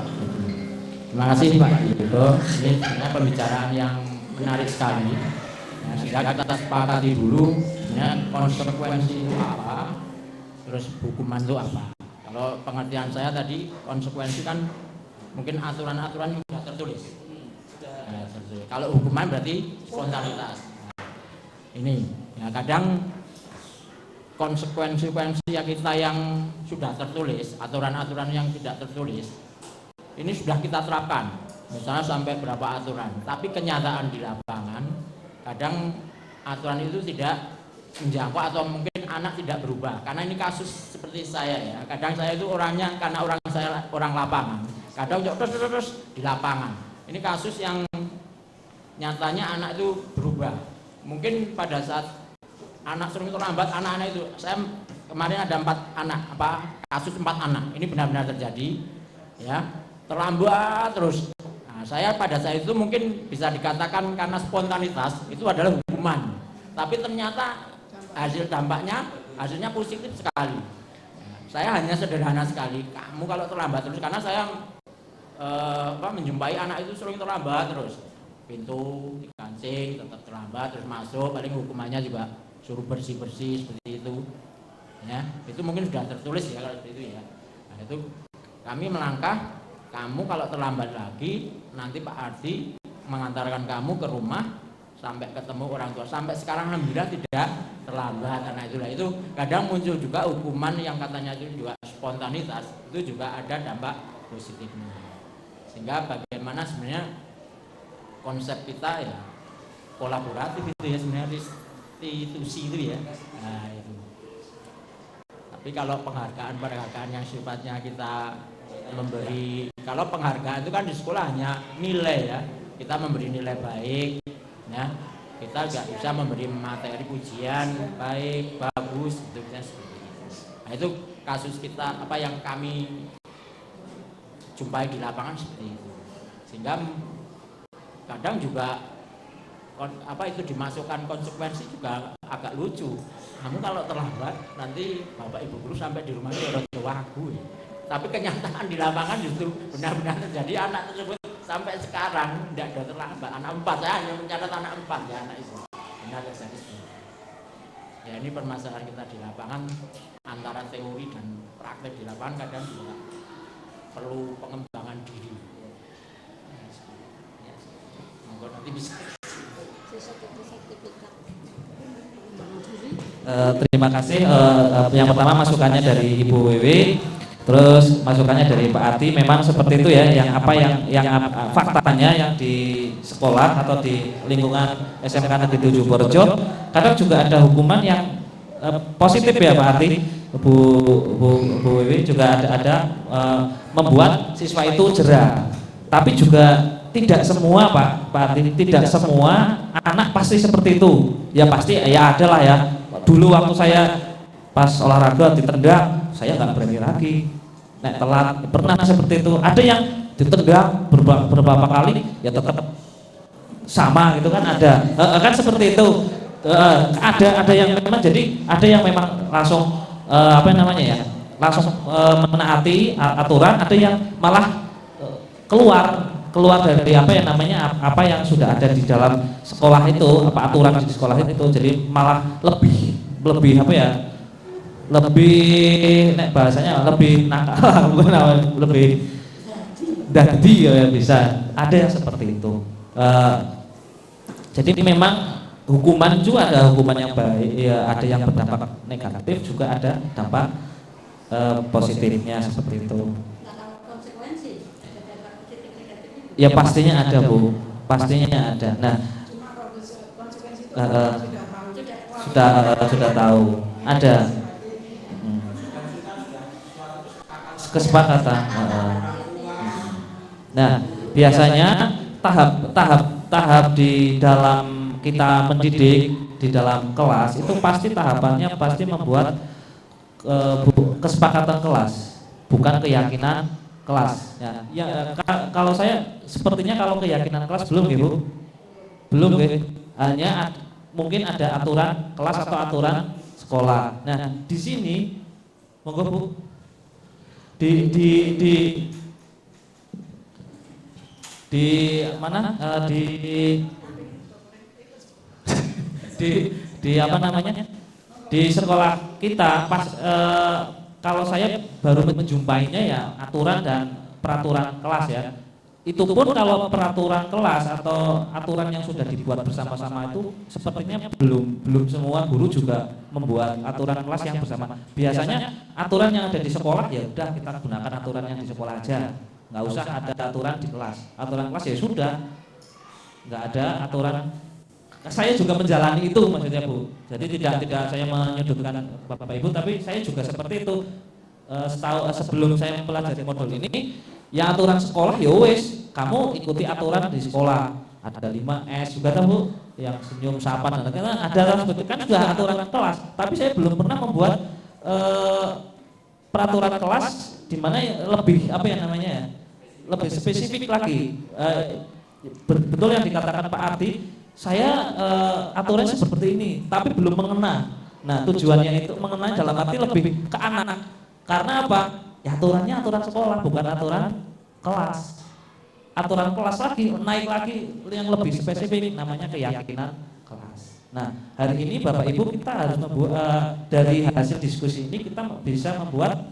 Terima kasih Pak Ibu. Ini sebenarnya pembicaraan yang menarik sekali. Ya, sudah kita sepakati dulu konsekuensi itu apa, terus hukuman itu apa. Kalau pengertian saya tadi konsekuensi kan mungkin aturan-aturan yang sudah tertulis. Nah, kalau hukuman berarti spontanitas. Ini ya kadang konsekuensi kita yang sudah tertulis, aturan-aturan yang tidak tertulis, ini sudah kita terapkan, misalnya sampai berapa aturan. Tapi kenyataan di lapangan, kadang aturan itu tidak menjangkau atau mungkin anak tidak berubah. Karena ini kasus seperti saya ya, kadang saya itu orangnya karena saya orang lapangan, kadang terus di lapangan. Ini kasus yang nyatanya anak itu berubah. Mungkin pada saat anak sering terlambat, anak-anak itu, saya kemarin ada 4 anak, kasus 4 anak, ini benar-benar terjadi, ya, terlambat terus. Nah, saya pada saat itu mungkin bisa dikatakan karena spontanitas itu adalah hukuman, tapi ternyata hasilnya positif sekali. Saya hanya sederhana sekali, kamu kalau terlambat terus, karena saya menjumpai anak itu sering terlambat terus, pintu dikancing tetap terlambat terus masuk, paling hukumannya juga suruh bersih-bersih seperti itu ya. Itu mungkin sudah tertulis ya kalau seperti itu ya. Nah, itu kami melangkah, kamu kalau terlambat lagi nanti Pak Ardi mengantarkan kamu ke rumah sampai ketemu orang tua. Sampai sekarang alhamdulillah tidak terlambat. Karena itulah itu kadang muncul juga hukuman yang katanya itu juga spontanitas, itu juga ada dampak positifnya. Sehingga bagaimana sebenarnya konsep kita ya kolaboratif itu ya sebenarnya institusi itu ya. Nah itu. Tapi kalau penghargaan yang sifatnya kita memberi, kalau penghargaan itu kan di sekolah hanya nilai ya, kita memberi nilai baik ya, kita nggak bisa memberi materi pujian baik, bagus gitu kan, seperti itu. Nah itu kasus kita, apa yang kami jumpai di lapangan seperti itu, sehingga kadang juga apa itu dimasukkan konsekuensi juga agak lucu. Namun kalau terlambat nanti bapak ibu guru sampai di rumah itu harus wagu ya. Tapi kenyataan di lapangan justru benar-benar terjadi, anak tersebut sampai sekarang tidak ada terlambat. Anak 4, saya hanya mencatat anak 4 ya, anak itu benar terjadi. Ya ini permasalahan kita di lapangan, antara teori dan praktek di lapangan kadang juga perlu pengembangan diri. Monggo nanti bisa. Terima kasih. Yang pertama masukannya dari Ibu Wewe, terus masukannya dari Pak Ati. Memang seperti itu ya, yang faktanya yang di sekolah atau di lingkungan SMK Negeri 7 Purworejo, kadang juga ada hukuman yang positif ya Pak Ati. Bu Wewe juga ada membuat siswa itu jera. Tapi juga tidak semua Pak Ati, tidak semua anak pasti seperti itu. Ya pasti ya ada lah ya. Dulu waktu saya pas olahraga ditendang, saya nggak berani lagi. Nek telat pernah seperti itu. Ada yang ditendang beberapa kali ya tetap sama gitu kan, ada. Kan seperti itu. Ada yang memang, jadi ada yang memang langsung langsung menaati aturan, ada yang malah keluar dari apa yang sudah ada di dalam sekolah itu, aturan di sekolah itu, jadi malah lebih bahasanya lebih nakal, lebih dadi ya, bisa ada yang seperti itu. Jadi memang hukuman juga ada hukuman yang baik ya, ada yang berdampak negatif, juga ada dampak positifnya seperti itu. Ya pastinya ada Bu, pastinya ada. Nah, sudah tahu ada kesepakatan. Nah, biasanya tahap di dalam kita mendidik di dalam kelas itu pasti tahapannya pasti membuat kesepakatan kelas, bukan keyakinan kelas. Ya, kalau saya sepertinya kalau keyakinan kelas belum ya Bu, belum ya. Hanya mungkin ada aturan kelas atau aturan sekolah. Nah di sini monggo Bu, di mana di apa namanya, di sekolah kita pas kalau saya baru menjumpainya ya aturan dan peraturan kelas ya. Itu pun kalau peraturan kelas atau aturan yang sudah dibuat bersama-sama itu sepertinya belum semua guru juga membuat aturan kelas yang bersama. Biasanya aturan yang ada di sekolah ya udah kita gunakan aturan yang di sekolah aja, nggak usah ada aturan di kelas. Aturan kelas ya sudah, nggak ada aturan. Saya juga menjalani itu maksudnya Bu. Jadi tidak saya menyudutkan Bapak Ibu, tapi saya juga seperti itu. Sebelum saya mempelajari modul ini, ya aturan sekolah ya wes, kamu ikuti aturan di sekolah. Ada 5S juga kan Bu, yang senyum sapan ada kan sudah aturan kelas. Tapi saya belum pernah membuat peraturan kelas di mana lebih lebih spesifik lagi. Betul yang dikatakan Pak Ardi, saya aturan seperti ini, tapi belum mengena. Nah tujuannya itu mengena dalam arti lebih ke anak. Karena apa? Ya aturannya aturan sekolah, bukan aturan kelas. Aturan kelas lagi, naik lagi yang lebih spesifik, namanya keyakinan kelas. Nah hari ini Bapak Ibu kita harus membuat, dari hasil diskusi ini kita bisa membuat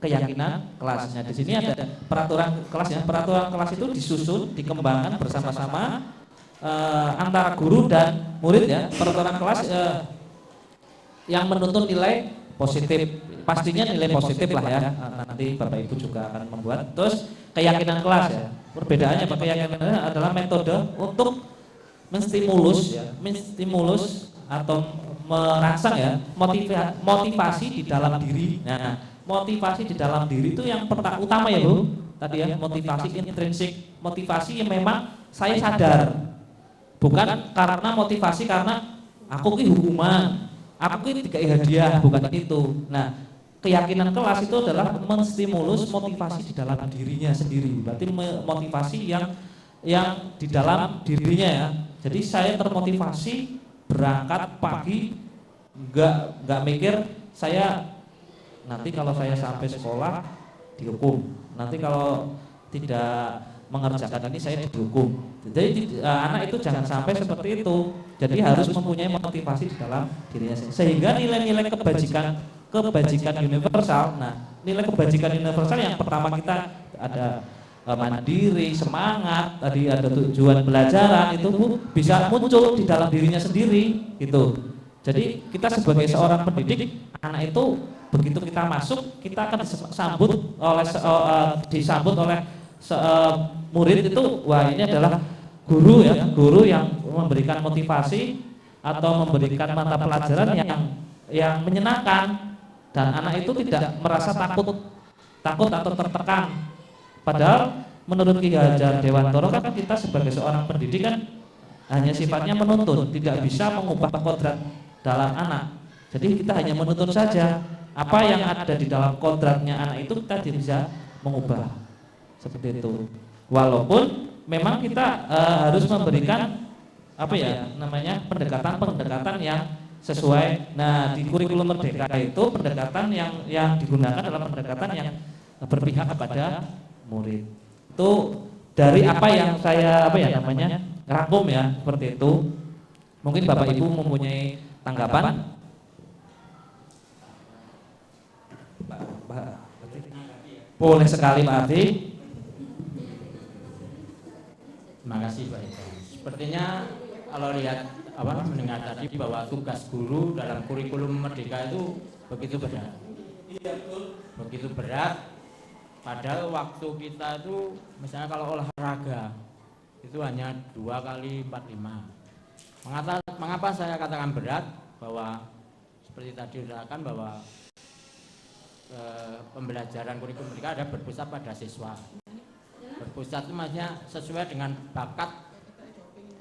keyakinan kelasnya. Di sini ada peraturan kelasnya. Peraturan kelas itu disusun, dikembangkan bersama-sama antara guru dan murid ya. Peraturan kelas yang menuntun nilai positif, pastinya nilai positif lah ya. Nanti Bapak Ibu juga akan membuat. Terus keyakinan kelas ya. Perbedaannya keyakinan adalah metode untuk menstimulus atau merangsang ya motivasi di dalam diri. Nah motivasi di dalam diri itu yang utama ya Bu, tadi ya, motivasi intrinsik, motivasi yang memang saya sadar, bukan karena motivasi karena aku ki hukuman, aku ki dikai hadiah, bukan itu. Nah, keyakinan kelas itu adalah menstimulus motivasi di dalam dirinya sendiri, berarti motivasi yang di dalam dirinya ya. Jadi saya termotivasi berangkat pagi, nggak mikir saya nanti kalau saya sampai sekolah dihukum, nanti kalau tidak mengerjakan ini saya dihukum. Jadi anak itu jangan sampai seperti itu. Jadi harus mempunyai motivasi di dalam dirinya sendiri. Sehingga nilai-nilai kebajikan universal. Nah, nilai kebajikan universal yang pertama kita ada mandiri, semangat, tadi ada tujuan belajaran, itu Bu bisa muncul di dalam dirinya sendiri gitu. Jadi kita sebagai seorang pendidik, anak itu begitu kita masuk, kita akan disambut oleh murid itu, wah ini adalah guru ya, guru yang memberikan motivasi atau memberikan mata pelajaran yang menyenangkan, dan anak itu tidak merasa takut atau tertekan. Padahal menurut Ki Hajar Dewantoro kan kita sebagai seorang pendidik kan hanya sifatnya menuntun, tidak bisa mengubah kodrat dalam anak. Jadi kita hanya menuntun saja, apa yang ada di dalam kodratnya anak itu kita bisa mengubah seperti itu. Walaupun memang kita harus memberikan apa ya namanya pendekatan yang sesuai. Nah, di kurikulum Merdeka itu pendekatan yang digunakan adalah pendekatan yang berpihak kepada murid. Itu dari apa yang saya rangkum ya, seperti itu. Mungkin Bapak Ibu mempunyai tanggapan. Boleh sekali Pak Ardi. Terima kasih Pak Eko. Sepertinya kalau lihat mendengar tadi bahwa tugas guru dalam kurikulum Merdeka itu begitu berat. Begitu berat. Padahal waktu kita itu misalnya kalau olahraga itu hanya 2 kali 45. Mengapa saya katakan berat? Bahwa seperti tadi dikatakan bahwa pembelajaran kurikulum Merdeka ada berpusat pada siswa. Berpusat itu maksudnya sesuai dengan bakat,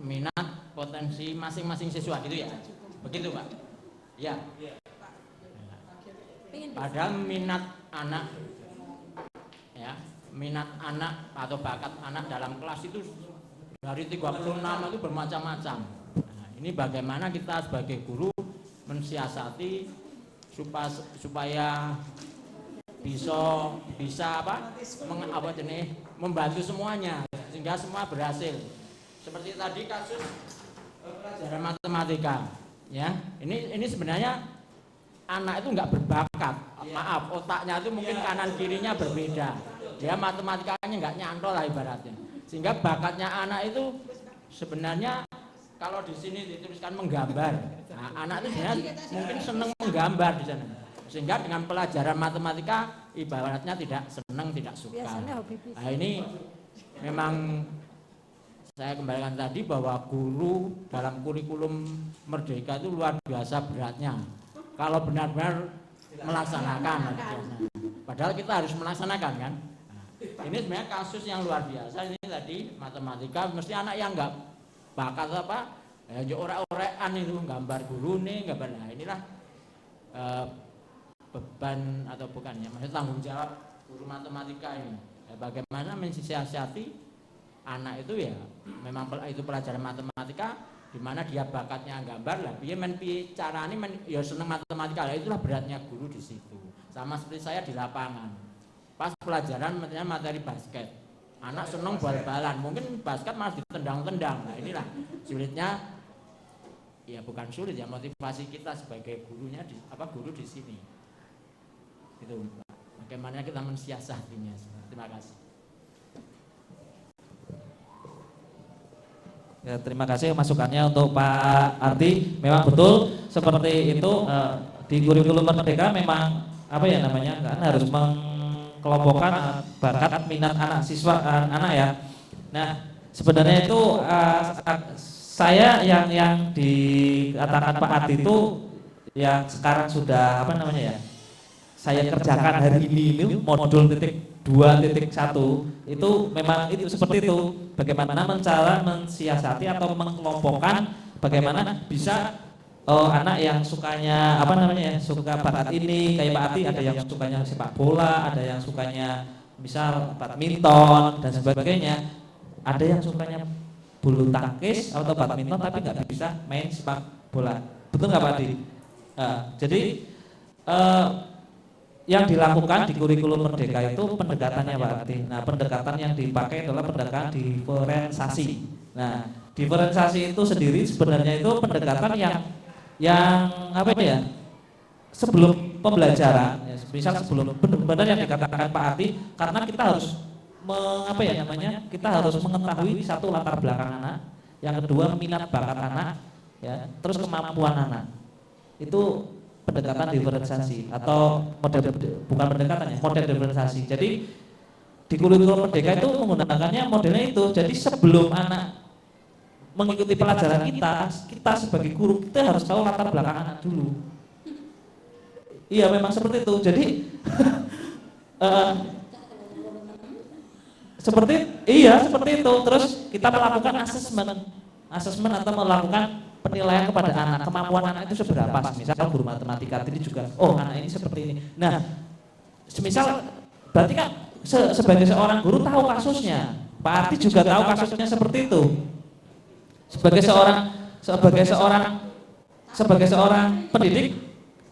minat, potensi masing-masing siswa gitu ya. Begitu Pak? Ya. Padahal minat anak atau bakat anak dalam kelas itu dari 36 itu bermacam-macam. Nah, ini bagaimana kita sebagai guru mensiasati supaya bisa membantu semuanya sehingga semua berhasil. Seperti tadi kasus pelajaran matematika, ya. Ini sebenarnya anak itu nggak berbakat. Maaf, otaknya itu mungkin kanan kirinya berbeda. Dia matematikanya nggak nyantol lah ibaratnya. Sehingga bakatnya anak itu sebenarnya kalau di sini dituliskan menggambar. Nah, anak itu sebenarnya mungkin senang menggambar di sana. Sehingga dengan pelajaran matematika ibaratnya tidak senang, tidak suka. Nah, ini memang saya kembalikan tadi bahwa guru dalam kurikulum Merdeka itu luar biasa beratnya. Kalau benar-benar melaksanakan, padahal kita harus melaksanakan kan. Nah, ini sebenarnya kasus yang luar biasa. Ini tadi matematika, mesti anak yang enggak bakat ya orek-orekan itu gambar guru nih, gambar. Nah, inilah beban atau bukannya, maksudnya tanggung jawab guru matematika ini. Ya, bagaimana mensiasati anak itu ya, memang itu pelajaran matematika di mana dia bakatnya gambar lah, piye carane ya seneng matematika lah, itulah beratnya guru di situ. Sama seperti saya di lapangan. Pas pelajaran materi basket. Anak seneng bal-balan, mungkin basket malah ditendang-tendang. Nah, inilah sulitnya ya, bukan sulit ya, motivasi kita sebagai gurunya guru di sini. Itu bagaimana kita mensiasatinya. Terima kasih. Ya, terima kasih masukannya untuk Pak Ardi. Memang betul seperti itu, di kurikulum Merdeka memang kan harus mengkelompokkan bakat minat anak ya. Nah, sebenarnya itu saya yang dikatakan Pak Ardi itu yang sekarang sudah saya kerjakan hari ini modul titik 2.1 itu memang itu seperti itu, bagaimana cara mensiasati atau mengelompokkan bagaimana bisa anak yang sukanya suka bakat ini kayak Pak Ati, ada yang sukanya sepak bola, ada yang sukanya misal badminton dan sebagainya, ada yang sukanya bulu tangkis atau badminton tapi nggak bisa main sepak bola, betul nggak Pak Ati? Jadi yang dilakukan di kurikulum Merdeka itu pendekatannya Pak Ati. Nah, pendekatan yang dipakai adalah pendekatan diferensiasi. Nah, diferensiasi itu sendiri sebenarnya itu pendekatan yang sebelum pembelajaran, misal sebelum benar-benar yang dikatakan Pak Ati, karena kita harus kita harus mengetahui satu latar belakang anak, yang kedua minat bakat anak, ya, terus kemampuan anak. Itu pendekatan diferensiasi atau model diferensiasi. Jadi di kurikulum Merdeka itu menggunakannya modelnya itu. Jadi sebelum anak mengikuti pelajaran kita sebagai guru kita harus tahu latar belakang anak dulu. Iya memang seperti itu. Jadi seperti itu. Terus kita melakukan asesmen atau melakukan penilaian kepada anak, kemampuan anak itu seberapa. Misal guru matematika tadi juga, anak ini seperti ini. Nah, semisal berarti kan sebagai seorang guru tahu kasusnya. Pak Arti juga tahu kasusnya seperti itu. Sebagai seorang pendidik,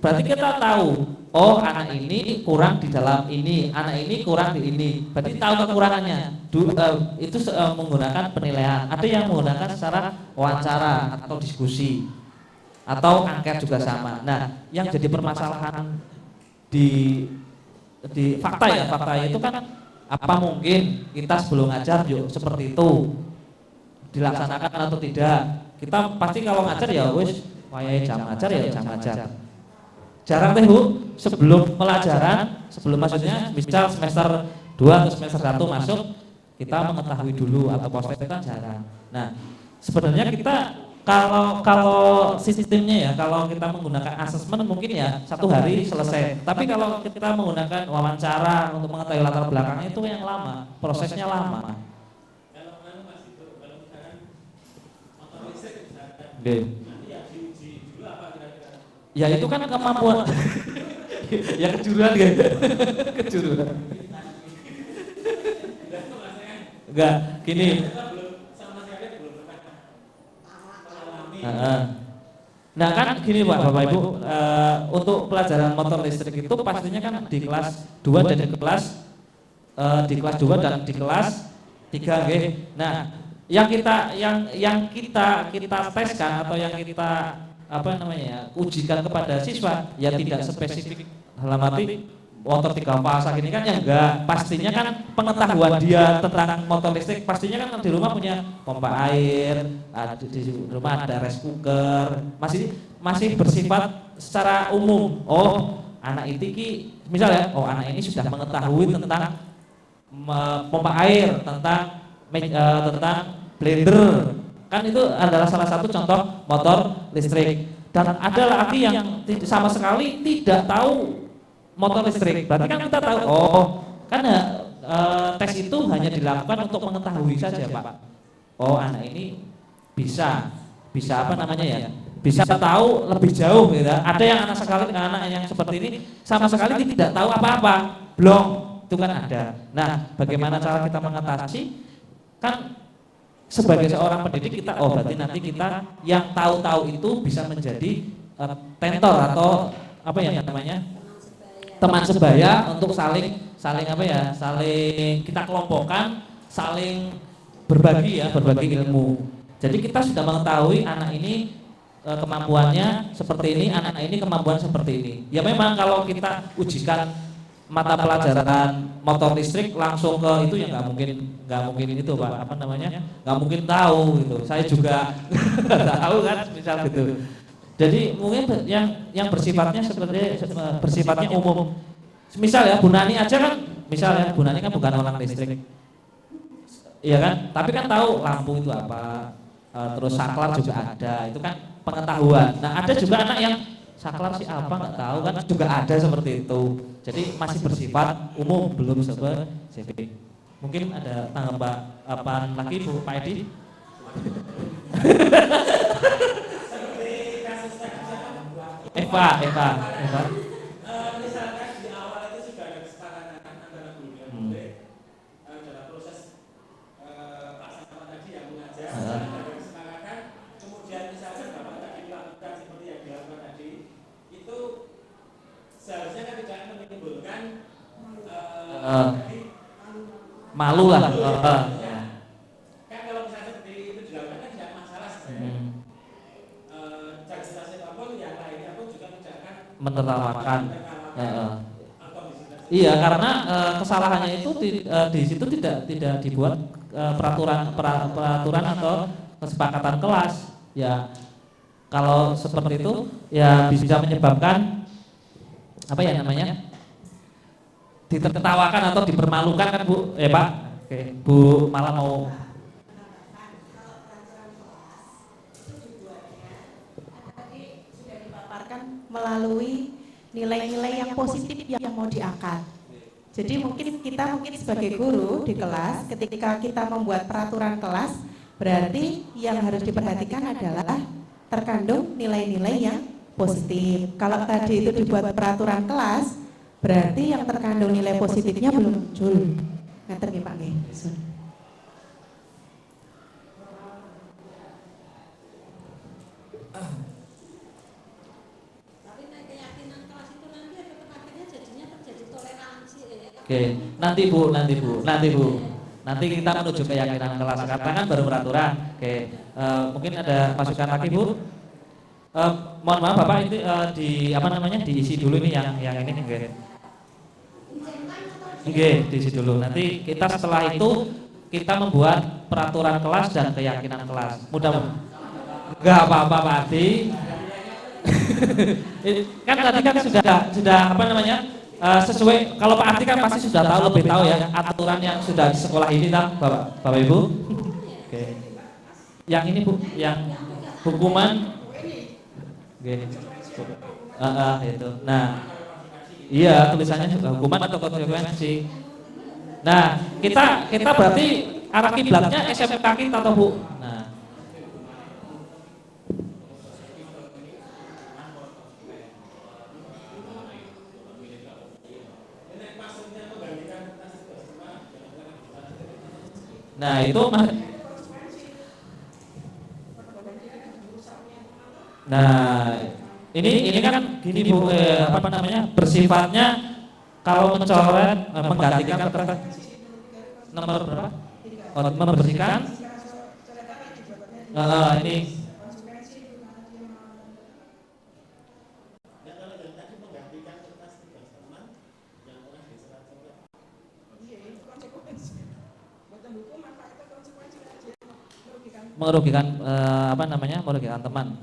berarti kita tahu, anak ini kurang di dalam ini, anak ini kurang di ini. Berarti tahu kekurangannya. Itu menggunakan penilaian. Ada yang menggunakan secara wawancara atau diskusi atau angket juga sama. Nah, yang jadi permasalahan di fakta itu kan apa mungkin kita sebelum ngajar yuk seperti itu dilaksanakan atau tidak. Kita pasti kalau ngajar ya wis wayahe jam ngajar ya jam ngajar. Jarang teh Bu, sebelum pelajaran, maksudnya misal semester 2 atau semester 1 masuk, kita mengetahui dulu atau proses itu kan jarang. Nah, sebenarnya kita kalau sistemnya ya, kalau kita menggunakan asesmen mungkin ya 1 hari selesai. Tapi kalau kita menggunakan wawancara untuk mengetahui latar belakangnya itu yang lama, prosesnya lama. Ya itu kan kemampuan. Ya kejuruan gitu. Kejuruan. Enggak, gini. Nah kan gini Bapak Ibu, untuk pelajaran motor listrik itu pastinya kan di kelas 2 dan di kelas 2 dan di kelas 3 nggih. Nah, yang kita teskan atau yang kita ujikan kepada siswa ya tidak spesifik dalam arti motor 3 fasa gini kan ya enggak, pastinya kan pengetahuan dia tentang motor listrik pastinya kan di rumah punya pompa air, di rumah ada rice cooker, masih bersifat secara umum. Anak ini misalnya anak ini sudah mengetahui tentang pompa air, tentang blender, kan itu adalah salah satu contoh motor listrik. Dan ada lagi yang sama sekali tidak tahu motor listrik. Berarti kan kita tahu, tes itu hanya dilakukan untuk mengetahui saja Pak. Anak ini bisa bisa tahu lebih jauh gitu. Ada yang anak yang seperti ini sama sekali tidak tahu apa-apa, belum, itu kan ada. Nah, bagaimana cara kita mengatasi? Kan sebagai seorang pendidik kita, berarti nanti kita yang tahu-tahu itu bisa menjadi tentor atau teman sebaya untuk saling kita kelompokkan, saling berbagi ilmu. Jadi kita sudah mengetahui anak ini kemampuannya seperti ini, anak ini kemampuan seperti ini. Ya memang kalau kita ujikan mata pelajaran motor listrik langsung ke itu ya nggak mungkin itu Pak, nggak mungkin tahu gitu. Saya juga nggak tahu kan misal gitu. Jadi mungkin yang bersifatnya bersifatnya umum. Misal ya Bu Nani aja kan, misalnya Bu Nani kan bukan orang listrik, iya kan? Tapi kan tahu lampu itu apa, terus saklar juga ada, itu kan pengetahuan. Nah ada juga anak yang saklar si apa nggak tahu kan juga ada seperti itu. Jadi masih bersifat umum, belum spesifik. Mungkin ada tanggapan lagi Bu Pak Edi? Eva. Misalkan di awal itu sudah ada kesepakatan antara guru dan murid dalam proses pelaksanaan tadi yang mengajar, ada kesepakatan, kemudian misalkan Bapak tadi melakukan seperti yang dilakukan tadi, itu seharusnya kan tidak menimbulkan malu lah. Kan kalau misalnya seperti itu dilakukan kan tidak masalah sebenarnya. Jangan siapapun yang lainnya pun juga tidak akan Menertawakan. Iya, karena kesalahannya itu di situ tidak dibuat peraturan atau kesepakatan kelas. Ya, kalau seperti itu ya bisa menyebabkan apa ya namanya? Ditertawakan atau dipermalukan kan Bu? Pak. Oke, Bu malah mau melalui nilai-nilai yang positif yang mau diangkat. Jadi mungkin kita sebagai guru di kelas, ketika kita membuat peraturan kelas, berarti yang harus diperhatikan adalah terkandung nilai-nilai yang positif. Kalau tadi itu dibuat peraturan kelas, berarti yang terkandung nilai positifnya belum muncul. Ngaten nggih Pak nggih. Oke, nanti Bu. Nanti kita menuju keyakinan kelas karena kan baru peraturan. Oke, mungkin ada masukan lagi Bu. Mohon maaf Bapak itu diisi dulu ini yang ini diisi dulu. Nanti kita setelah itu kita membuat peraturan kelas dan keyakinan kelas. Mudah-mudahan enggak apa-apa Pak Adi. Kan tadi kan sudah sesuai, kalau Pak Arti kan pasti sudah tahu, lebih tahu ya aturan yang sudah di sekolah ini Bapak Ibu. Oke. Yang ini Bu, yang hukuman. Oke. Itu. Nah, iya tulisannya juga hukuman atau konsekuensi. Nah, kita berarti arah kiblatnya SMK kita atau Bu. Nah. Nah itu ini kan gini Bu, bersifatnya kalau mencoret menggantikan nomor berapa? Membersihkan ini merugikan merugikan teman.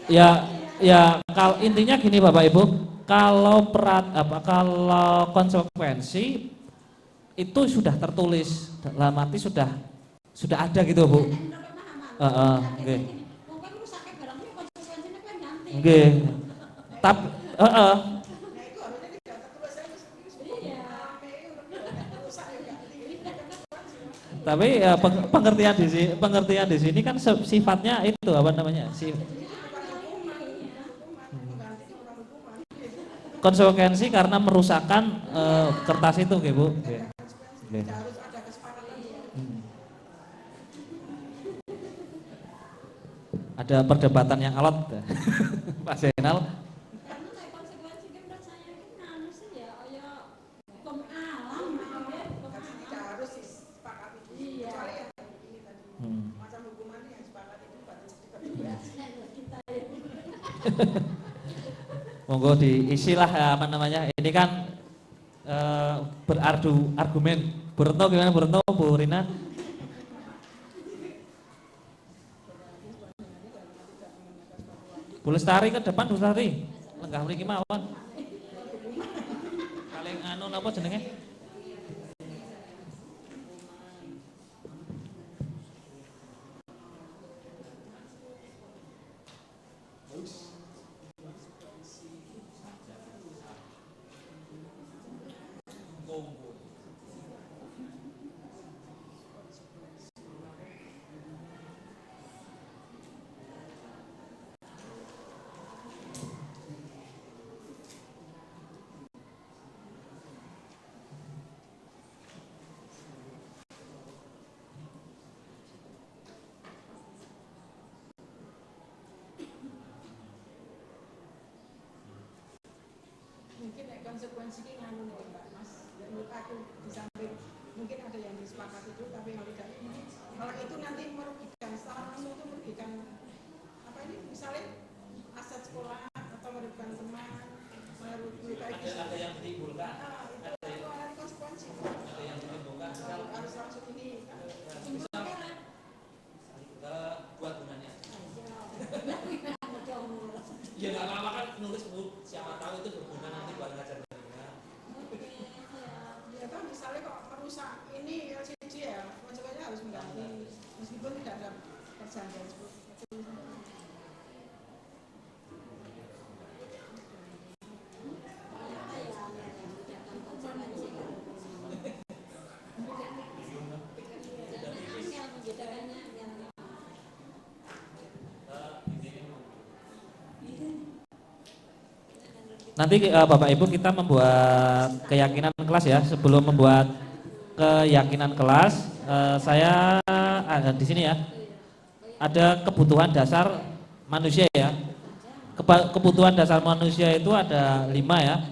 Ya kalau intinya gini Bapak Ibu, kalau konsekuensi itu sudah tertulis, dalam arti sudah ada gitu Bu. Okay. Nggih. Tapi ya pengertian di sini kan sifatnya itu konsekuensi karena merusakkan kertas itu nggih Bu. Nggih. Ada perdebatan yang alot Pak Zainal. Monggo diisilah ini kan berardu argumen. Bu Retno gimana Bu Retno, Bu Rina? Bu Lestari ke depan Bu Lestari. Lenggah mriki mawon. Napa jenenge? Mungkin konsekuensi ini nganu nih Mbak Mas, menurut aku di samping mungkin ada yang disepakati itu, tapi kalau tidak kalau itu nanti merugikan secara langsung itu merugikan apa ini misalnya aset sekolah atau merugikan teman, merugikan Ada yang ditimbulkan. itu ada konsekuensi. Ada yang ditimbulkan. Harus langsung ini kan. Buat gunanya. Ya nggak apa-apa kan nulis Bu, siapa tahu itu berguna nanti buat ngajar mereka. Ya kan misalnya kok merusak ini LCD ya, konsekuensinya harus mengganti meskipun tidak ada perjanjian seperti itu. Nanti Bapak Ibu kita membuat keyakinan kelas ya. Sebelum membuat keyakinan kelas, saya ada di sini ya. Ada kebutuhan dasar manusia ya. Kebutuhan dasar manusia itu ada 5 ya.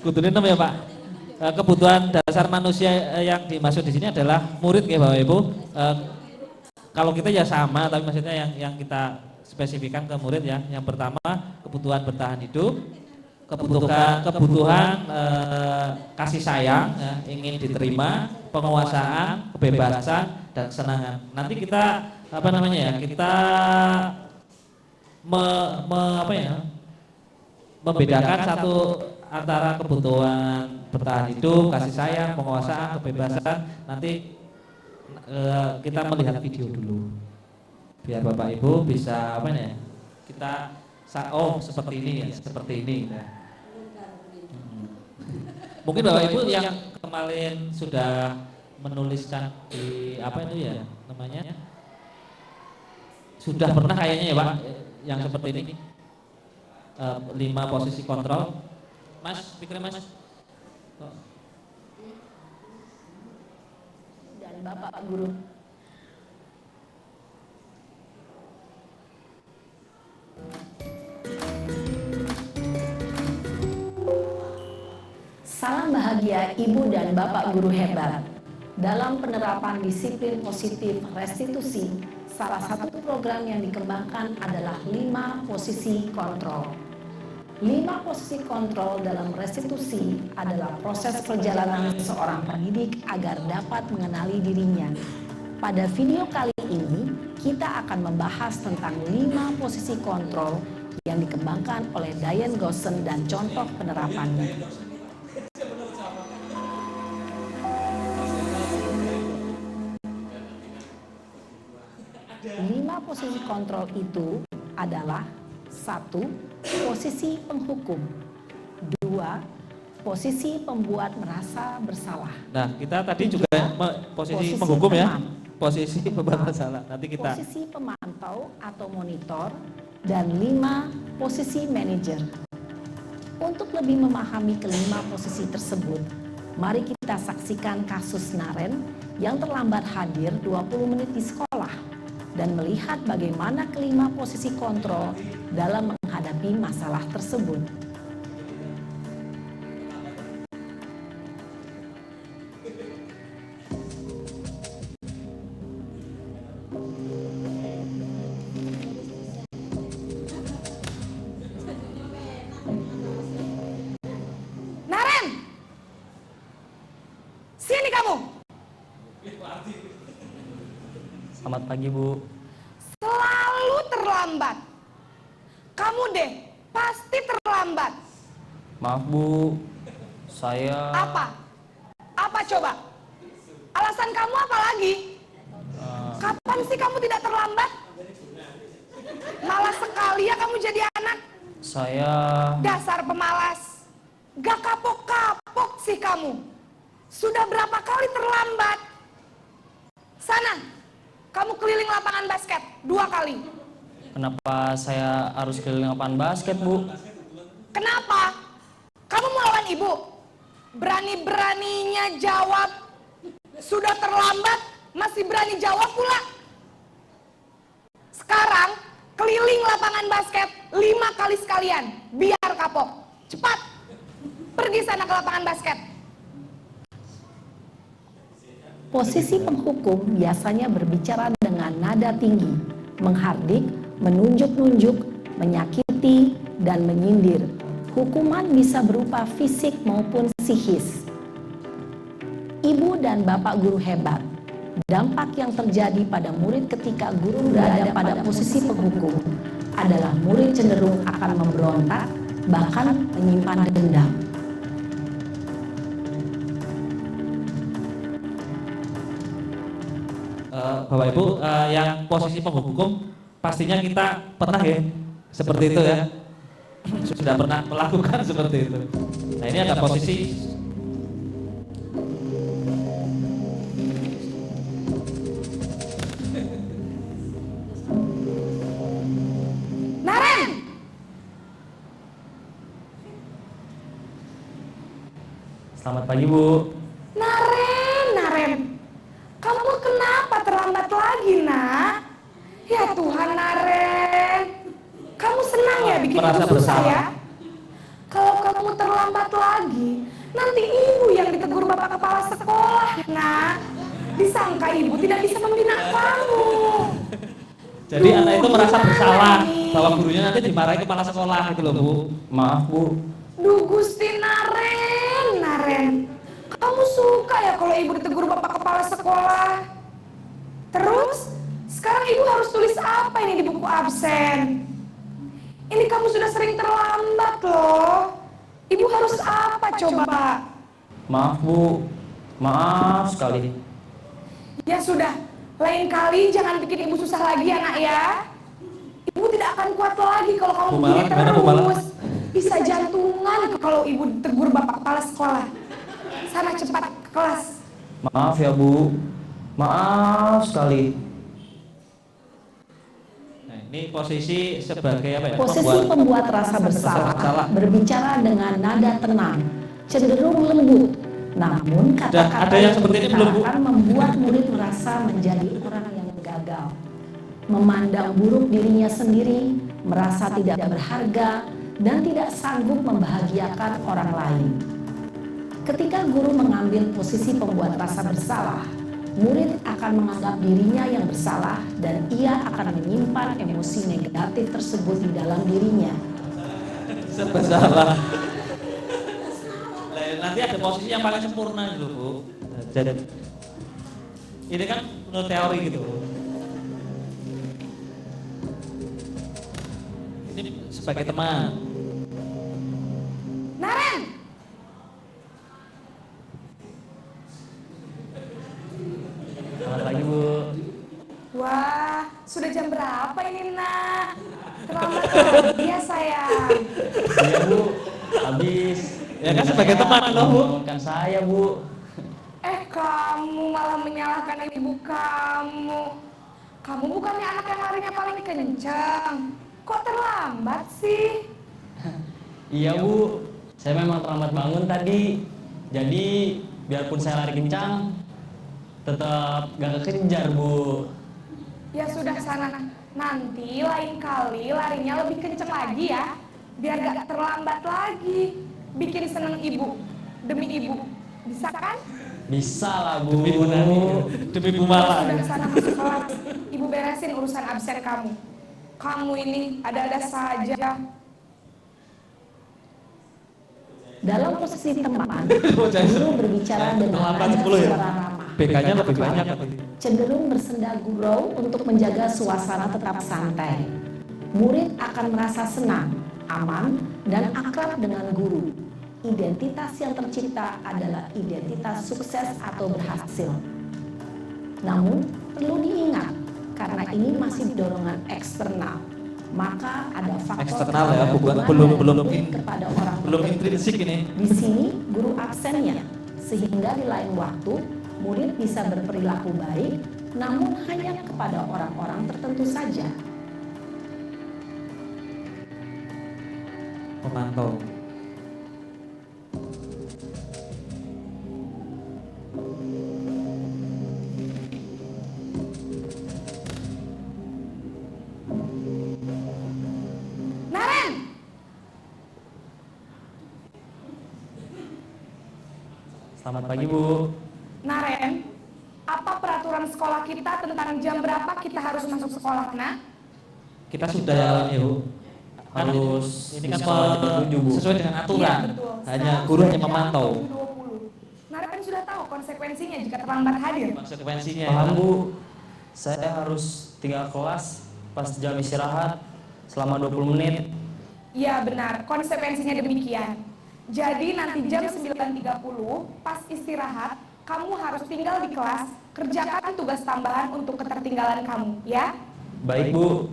Kudunin ya Pak. Kebutuhan dasar manusia yang dimaksud di sini adalah murid ya Bapak Ibu. Kalau kita ya sama, tapi maksudnya yang kita spesifikkan ke murid ya. Yang pertama kebutuhan bertahan hidup, kebutuhan kasih sayang, ya, ingin diterima, penguasaan, kebebasan dan kesenangan. Nanti kita apa namanya ya? Kita membedakan satu antara kebutuhan bertahan hidup, kasih sayang, penguasaan, kebebasan. Nanti kita melihat video dulu biar Bapak Ibu bisa apa ya, kita seperti ini ya, seperti ini ya. Mungkin Bapak Ibu yang kemarin sudah menuliskan di apa itu ya namanya, sudah pernah kayaknya ya Pak yang seperti ini, 5 posisi kontrol. Mas, pikirnya Mas. Dan Bapak Guru. Salam bahagia Ibu dan Bapak Guru hebat. Dalam penerapan disiplin positif restitusi, salah satu program yang dikembangkan adalah 5 posisi kontrol. 5 posisi kontrol dalam restitusi adalah proses perjalanan seorang pendidik agar dapat mengenali dirinya. Pada video kali ini, kita akan membahas tentang 5 posisi kontrol yang dikembangkan oleh Diane Gosson dan contoh penerapannya. 5 posisi kontrol itu adalah 1. Posisi penghukum. 2. Posisi pembuat merasa bersalah. Nah, kita tadi juga posisi posisi penghukum ya. teman. Posisi pembuat masalah. Nanti kita Posisi pemantau atau monitor. Dan 5. Posisi manajer. Untuk lebih memahami kelima posisi tersebut, mari kita saksikan kasus Naren yang terlambat hadir 20 menit di sekolah dan melihat bagaimana kelima posisi kontrol dalam menghadapi masalah tersebut. Naren! Sini kamu! Selamat pagi Bu. Selalu terlambat. Kamu deh, pasti terlambat. Maaf Bu, saya... Apa? Apa coba? Alasan kamu apa lagi? Kapan sih kamu tidak terlambat? Malas sekali ya kamu jadi anak. Saya... Dasar pemalas. Gak kapok-kapok sih kamu. Sudah berapa kali terlambat? Sana, kamu keliling lapangan basket 2 kali. Kenapa saya harus keliling lapangan basket, Bu? Kenapa? Kamu mau lawan ibu? Berani-beraninya jawab. Sudah terlambat, masih berani jawab pula. Sekarang, keliling lapangan basket 5 kali sekalian. Biar kapok. Cepat. Pergi sana ke lapangan basket. Posisi penghukum biasanya berbicara dengan nada tinggi, menghardik, menunjuk-nunjuk, menyakiti, dan menyindir. Hukuman bisa berupa fisik maupun psikis. Ibu dan bapak guru hebat. Dampak yang terjadi pada murid ketika guru berada pada posisi penghukum adalah murid cenderung akan memberontak, bahkan menyimpan dendam. Bapak Ibu, yang posisi penghukum pastinya kita pernah ya seperti itu ya, sudah pernah melakukan seperti itu. Nah ini ada posisi Naren! Selamat pagi, Bu. Naren. Kamu kenapa terlambat lagi, nak? Ya Tuhan, Naren. Kamu senang ya bikin Merasa ibu susah bersalah. ya? Kalau kamu terlambat lagi, nanti ibu yang ditegur bapak kepala sekolah, nak. Disangka ibu tidak bisa membina kamu. jadi anak itu merasa bersalah bahwa gurunya nanti dimarahi kepala sekolah gitu loh Bu. Maaf, Bu. Duh Gusti Naren. Kamu suka ya kalau ibu ditegur bapak kepala sekolah? Terus, sekarang ibu harus tulis apa ini di buku absen? Ini kamu sudah sering terlambat loh. Ibu harus apa coba? Maaf, Bu. Maaf sekali. Ya sudah, lain kali jangan bikin ibu susah lagi ya nak ya. Ibu tidak akan kuat lagi kalau kamu Bu Mala, begini gimana, Bu Mala? terus. Bisa jantungan kalau ibu ditegur bapak kepala sekolah. Sana cepat ke kelas. Maaf ya, Bu. Maaf sekali. Nah ini posisi sebagai apa ya? Posisi pembuat rasa bersalah berbicara dengan nada tenang, cenderung lembut. Namun kata-kata ada yang seperti ini belum, Bu? akan membuat murid merasa menjadi orang yang gagal, memandang buruk dirinya sendiri, merasa tidak berharga, dan tidak sanggup membahagiakan orang lain. Ketika guru mengambil posisi pembuat rasa bersalah, murid akan menganggap dirinya yang bersalah dan ia akan menyimpan emosi negatif tersebut di dalam dirinya. Bersalah. Nanti ada posisi yang paling sempurna gitu Bu. Jadi ini kan menurut teori gitu. Ini sebagai teman. Naren! Selamat pagi, Bu. Wah, sudah jam berapa ini nak? Terlambat lagi ya sayang. Iya, Bu. Habis. Ya kan sebagai teman loh, Bu. Kan saya, Bu. Kamu malah menyalahkan ibu kamu. Kamu bukannya anak yang larinya paling kencang. Kok terlambat sih? Iya, Bu. Saya memang terlambat bangun tadi. Jadi, biarpun saya lari kencang, tetap gak kekejar, Bu. Ya sudah sana. Nanti lain kali larinya lebih kencang lagi ya. Biar gak terlambat lagi. Bikin seneng ibu. Demi ibu. Bisa kan? Bisa lah, Bu. Demi Bu Nani, demi Bu Mala. Sudah sana masuk kelas. Ibu beresin urusan absen kamu. Kamu ini ada-ada saja. Dalam posisi teman, guru berbicara dengan Terlambat nada 10 ya? suara ramah. BK-nya lebih banyak. Cenderung bersenda gurau untuk menjaga suasana tetap santai. Murid akan merasa senang, aman, dan akrab dengan guru. Identitas yang tercipta adalah identitas sukses atau berhasil. Namun, perlu diingat, karena ini masih dorongan eksternal, maka ada faktor Eksternal ya, bukan kepada orang belum intrinsik ini. Di sini guru absennya, sehingga di lain waktu murid bisa berperilaku baik, namun hanya kepada orang-orang tertentu saja. Pemantau. Naren, Selamat pagi, Bu. Naren, apa peraturan sekolah kita tentang jam berapa kita harus masuk sekolah, nak? Kita sudah jalan ya, Bu. Harus ini kan bisa sekolah jam 7, Bu. sesuai dengan aturan. betul. Hanya Sekarang guru sudah hanya jam memantau. 7.20. Naren sudah tahu konsekuensinya jika terlambat hadir. Konsekuensinya. Paham, Bu. Saya harus tinggal kelas pas jam istirahat selama 20 menit. Iya benar, konsekuensinya demikian. Jadi nanti jam 9.30 pas istirahat, kamu harus tinggal di kelas, kerjakan tugas tambahan untuk ketertinggalan kamu, ya? Baik, Bu.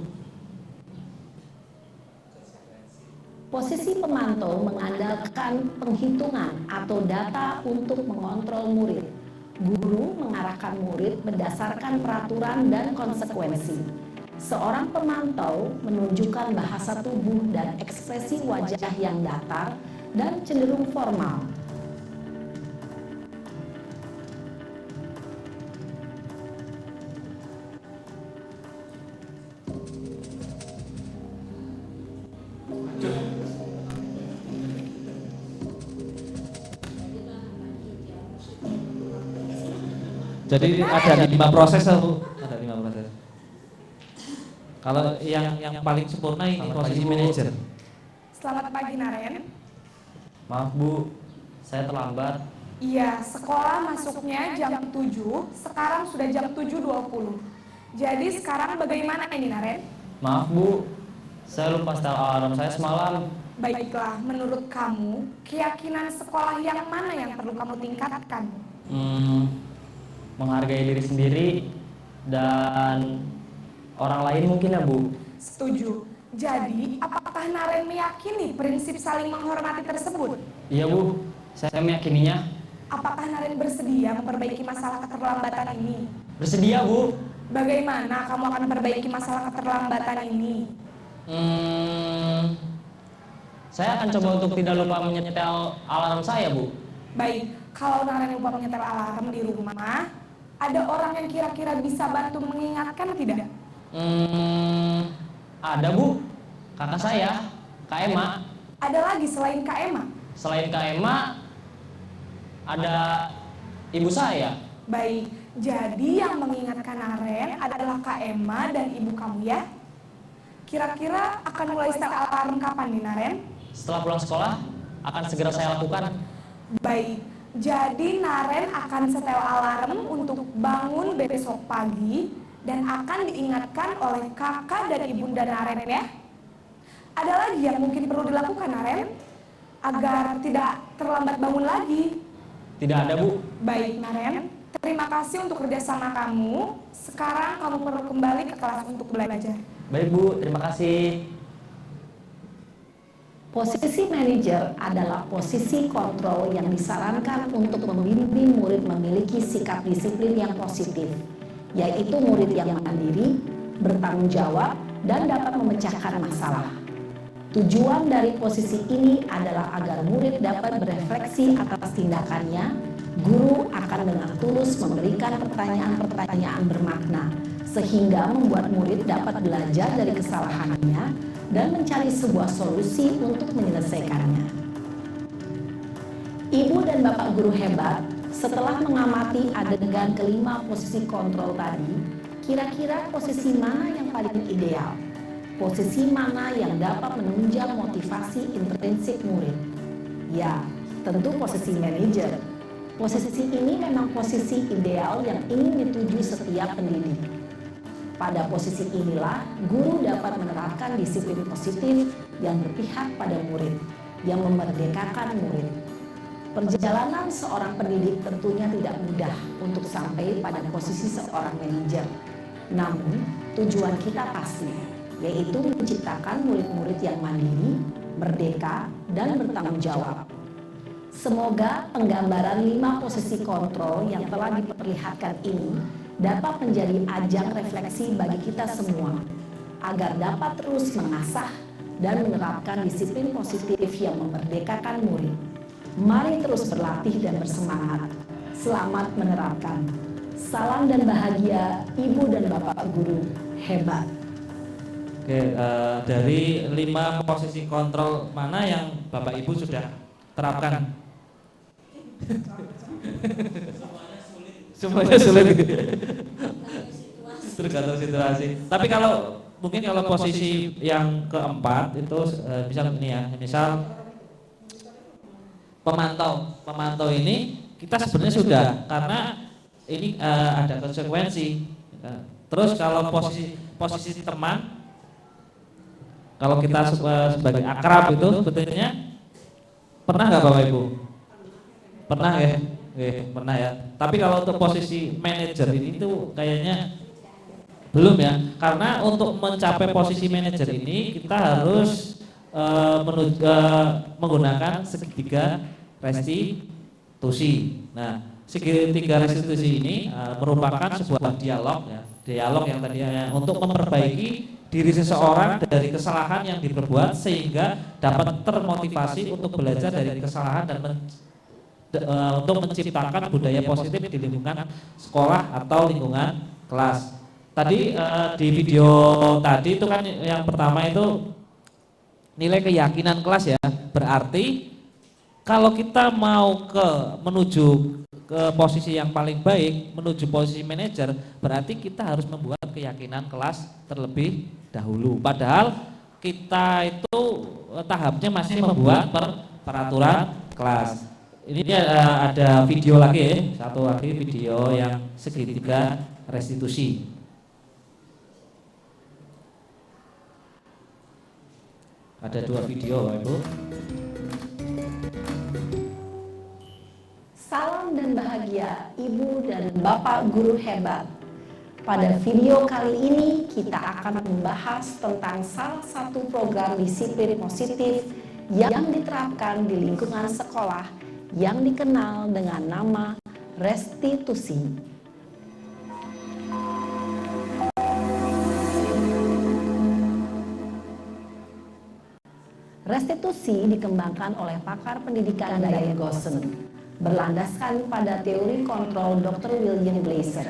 Posisi pemantau mengandalkan penghitungan atau data untuk mengontrol murid. Guru mengarahkan murid berdasarkan peraturan dan konsekuensi. Seorang pemantau menunjukkan bahasa tubuh dan ekspresi wajah yang datar dan cenderung formal. Jadi ada 5 proses, Bu. Ada 5 proses. Kalau yang paling sempurna ini posisi manajer. Selamat pagi, Naren. Maaf, Bu. Saya terlambat. Iya, sekolah masuknya jam 7, sekarang sudah jam 7.20. Jadi sekarang bagaimana ini, Naren? Maaf, Bu. Saya lupa setel alarm saya semalam. Baiklah, menurut kamu, keyakinan sekolah yang mana yang perlu kamu tingkatkan? Menghargai diri sendiri dan orang lain mungkin ya, Bu. Setuju. Jadi, apakah Naren meyakini prinsip saling menghormati tersebut? Iya, Bu. Saya meyakininya. Apakah Naren bersedia memperbaiki masalah keterlambatan ini? Bersedia, Bu. Bagaimana kamu akan memperbaiki masalah keterlambatan ini? Saya akan coba untuk tidak lupa menyetel alarm saya, Bu. Baik, kalau Naren lupa menyetel alarm di rumah, ada orang yang kira-kira bisa bantu mengingatkan tidak? Ada, Bu. Kakak saya, Kak Emma. Ada lagi selain Kak Emma? Selain Kak Emma, ada ibu saya. Baik, jadi yang mengingatkan Naren adalah Kak Emma dan ibu kamu ya? Kira-kira akan mulai setel alarm kapan nih, Naren? Setelah pulang sekolah, akan segera saya lakukan. Baik, jadi Naren akan setel alarm untuk bangun besok pagi dan akan diingatkan oleh kakak dan ibunda Naren ya. Ada lagi yang mungkin perlu dilakukan, Naren, agar tidak terlambat bangun lagi? Tidak ada, Bu. Baik, Naren, terima kasih untuk kerjasama kamu. Sekarang kamu perlu kembali ke kelas untuk belajar. Baik, Bu. Terima kasih. Posisi manajer adalah posisi kontrol yang disarankan untuk membimbing murid memiliki sikap disiplin yang positif, yaitu murid yang mandiri, bertanggung jawab, dan dapat memecahkan masalah. Tujuan dari posisi ini adalah agar murid dapat berefleksi atas tindakannya. Guru akan dengan tulus memberikan pertanyaan-pertanyaan bermakna, sehingga membuat murid dapat belajar dari kesalahannya dan mencari sebuah solusi untuk menyelesaikannya. Ibu dan Bapak guru hebat, setelah mengamati adegan kelima posisi kontrol tadi, kira-kira posisi mana yang paling ideal? Posisi mana yang dapat menunjang motivasi intrinsik murid? Ya, tentu posisi manajer. Posisi ini memang posisi ideal yang ingin dituju setiap pendidik. Pada posisi inilah, guru dapat menerapkan disiplin positif yang berpihak pada murid, yang memerdekakan murid. Perjalanan seorang pendidik tentunya tidak mudah untuk sampai pada posisi seorang manajer. Namun, tujuan kita pasti, yaitu menciptakan murid-murid yang mandiri, merdeka, dan bertanggung jawab. Semoga penggambaran 5 posisi kontrol yang telah diperlihatkan ini dapat menjadi ajang refleksi bagi kita semua, agar dapat terus mengasah dan menerapkan disiplin positif yang memerdekakan murid. Mari terus berlatih dan bersemangat. Selamat menerapkan. Salam dan bahagia Ibu dan Bapak Guru hebat. Oke, dari 5 posisi kontrol mana yang Bapak Ibu sudah terapkan? Semuanya sulit. Tergantung situasi. Tapi kalau mungkin kalau posisi yang keempat itu misal ini ya, misal pemantau ini kita sebenarnya sudah, karena ini ada konsekuensi. Terus kalau posisi teman, kalau kita sebagai akrab itu sebetulnya pernah nggak Bapak Ibu? Pernah ya? Pernah ya. Tapi kalau untuk posisi manajer ini tuh kayaknya belum ya. Karena untuk mencapai posisi manajer ini kita harus menggunakan segitiga restitusi. Nah, segitiga restitusi ini merupakan sebuah dialog ya. Dialog yang tadinya untuk memperbaiki diri seseorang dari kesalahan yang diperbuat sehingga dapat termotivasi untuk belajar dari kesalahan dan untuk menciptakan budaya positif di lingkungan sekolah atau lingkungan kelas. Tadi di video tadi itu kan yang pertama itu nilai keyakinan kelas ya. Berarti kalau kita mau menuju ke posisi yang paling baik, menuju posisi manajer, berarti kita harus membuat keyakinan kelas terlebih dahulu. Padahal kita itu tahapnya masih membuat peraturan kelas. Ini ada video lagi ya, satu lagi video yang segitiga restitusi. Ada 2 video Bapak Ibu. Salam dan bahagia Ibu dan Bapak Guru hebat. Pada video kali ini kita akan membahas tentang salah satu program disiplin positif yang diterapkan di lingkungan sekolah yang dikenal dengan nama restitusi. Restitusi dikembangkan oleh pakar pendidikan Diane Gosson, berlandaskan pada teori kontrol Dr. William Glasser.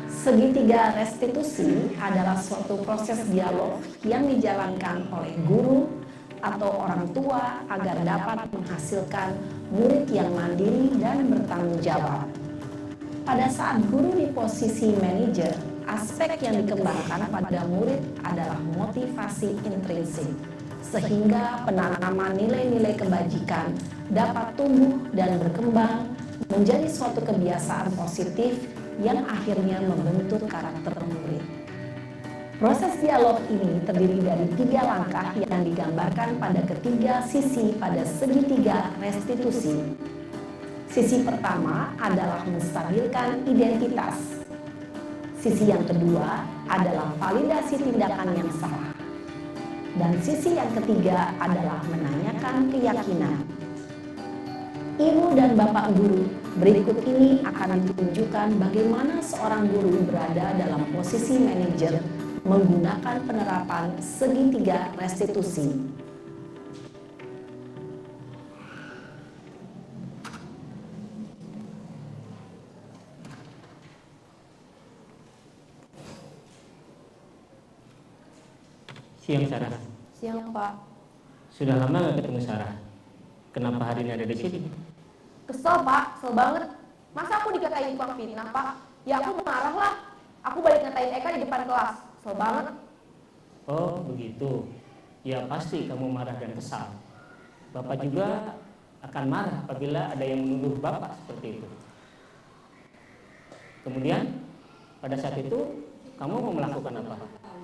Segitiga restitusi adalah suatu proses dialog yang dijalankan oleh guru atau orang tua agar dapat menghasilkan murid yang mandiri dan bertanggung jawab. Pada saat guru di posisi manajer, aspek yang dikembangkan pada murid adalah motivasi intrinsik, sehingga penanaman nilai-nilai kebajikan dapat tumbuh dan berkembang menjadi suatu kebiasaan positif yang akhirnya membentuk karakter murid. Proses dialog ini terdiri dari 3 langkah yang digambarkan pada ketiga sisi pada segitiga restitusi. Sisi pertama adalah menstabilkan identitas. Sisi yang kedua adalah validasi tindakan yang salah. Dan sisi yang ketiga adalah menanyakan keyakinan. Ibu dan Bapak Guru, berikut ini akan ditunjukkan bagaimana seorang guru berada dalam posisi manajer menggunakan penerapan segitiga restitusi. Siang Sarah. Siang Pak. Sudah lama nggak ketemu Sarah? Kenapa hari ini ada di sini? Kesel Pak, kesel banget. Masa aku dikatain tukang fitnah Pak? Ya aku marah lah. Aku balik ngatain Eka di depan kelas. Kesel banget. Oh begitu. Ya pasti kamu marah dan kesal. Bapak juga akan marah apabila ada yang menuduh Bapak seperti itu. Kemudian pada saat itu kamu mau melakukan apa?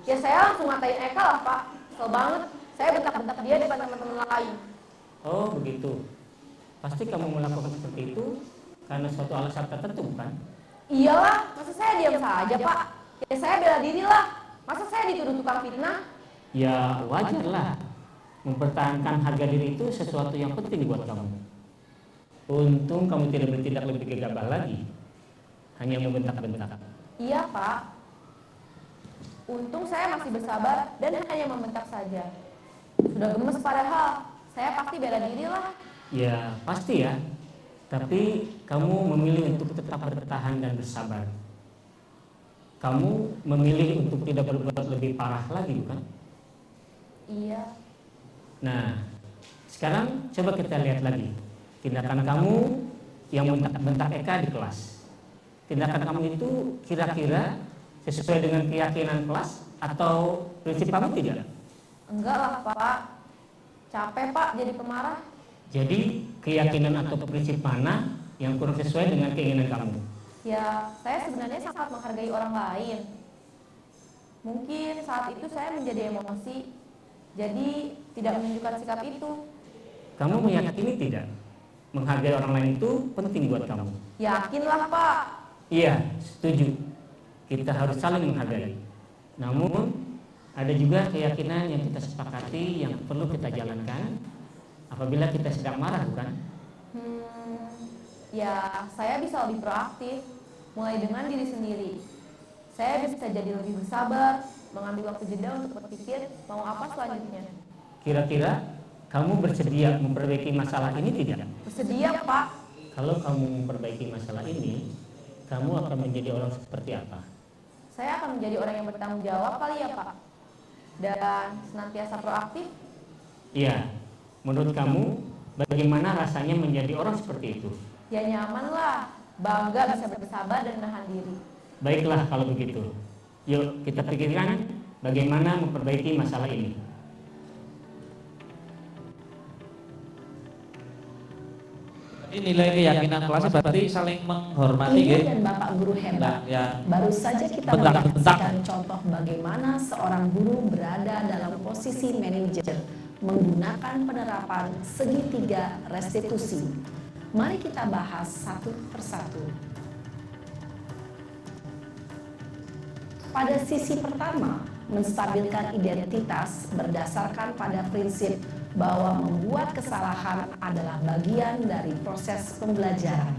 Ya saya langsung ngatain Eka lah Pak. Kesel banget. Saya bentak-bentak dia depan teman-teman lain. Oh begitu. Pasti kamu melakukan seperti itu karena suatu alasan tertentu, bukan? Iyalah, masa saya diam saja Pak? Ya saya bela diri lah. Masa saya dituduh tukang fitnah? Ya wajar lah. Mempertahankan harga diri itu sesuatu yang penting buat kamu. Untung kamu tidak bertindak lebih gegabah lagi. Hanya membentak-bentak. Iya Pak. Untung saya masih bersabar dan hanya membentak saja. Sudah gemes padahal. Saya pasti bela diri lah. Ya pasti ya. Tapi kamu memilih untuk tetap bertahan dan bersabar. Kamu memilih untuk tidak berbuat lebih parah lagi, bukan? Iya. Nah, sekarang coba kita lihat lagi tindakan kamu yang bentak-bentak Eka di kelas. Tindakan kamu itu kira-kira sesuai dengan keyakinan kelas atau prinsip kamu tidak? Enggak lah Pak. Capek Pak jadi pemarah. Jadi keyakinan atau prinsip mana yang kurang sesuai dengan keinginan kamu? Ya, saya sebenarnya sangat menghargai orang lain. Mungkin saat itu saya menjadi emosi, jadi tidak menunjukkan sikap itu. Kamu meyakini tidak? Menghargai orang lain itu penting buat kamu. Yakinlah Pak. Iya, setuju. Kita harus saling menghargai. Namun, ada juga keyakinan yang kita sepakati yang perlu kita jalankan apabila kita sedang marah, bukan? Ya, saya bisa lebih proaktif, mulai dengan diri sendiri. Saya bisa jadi lebih bersabar, mengambil waktu jeda untuk berpikir mau apa selanjutnya. Kira-kira kamu bersedia memperbaiki masalah ini tidak? Bersedia Pak. Kalau kamu memperbaiki masalah ini, kamu akan menjadi orang seperti apa? Saya akan menjadi orang yang bertanggung jawab kali ya Pak. Dan senantiasa proaktif. Iya, menurut kamu bagaimana rasanya menjadi orang seperti itu? Ya nyaman lah, bangga bisa bersabar dan menahan diri. Baiklah kalau begitu. Yuk kita pikirkan bagaimana memperbaiki masalah ini. Ini nilai keyakinan kelas berarti saling menghormati Ibu nggih. dan Bapak guru hebat. Ya. Baru saja kita Bentak-bentak. menyaksikan contoh bagaimana seorang guru berada dalam posisi manajer menggunakan penerapan segitiga restitusi. Mari kita bahas satu persatu. Pada sisi pertama, menstabilkan identitas berdasarkan pada prinsip bahwa membuat kesalahan adalah bagian dari proses pembelajaran.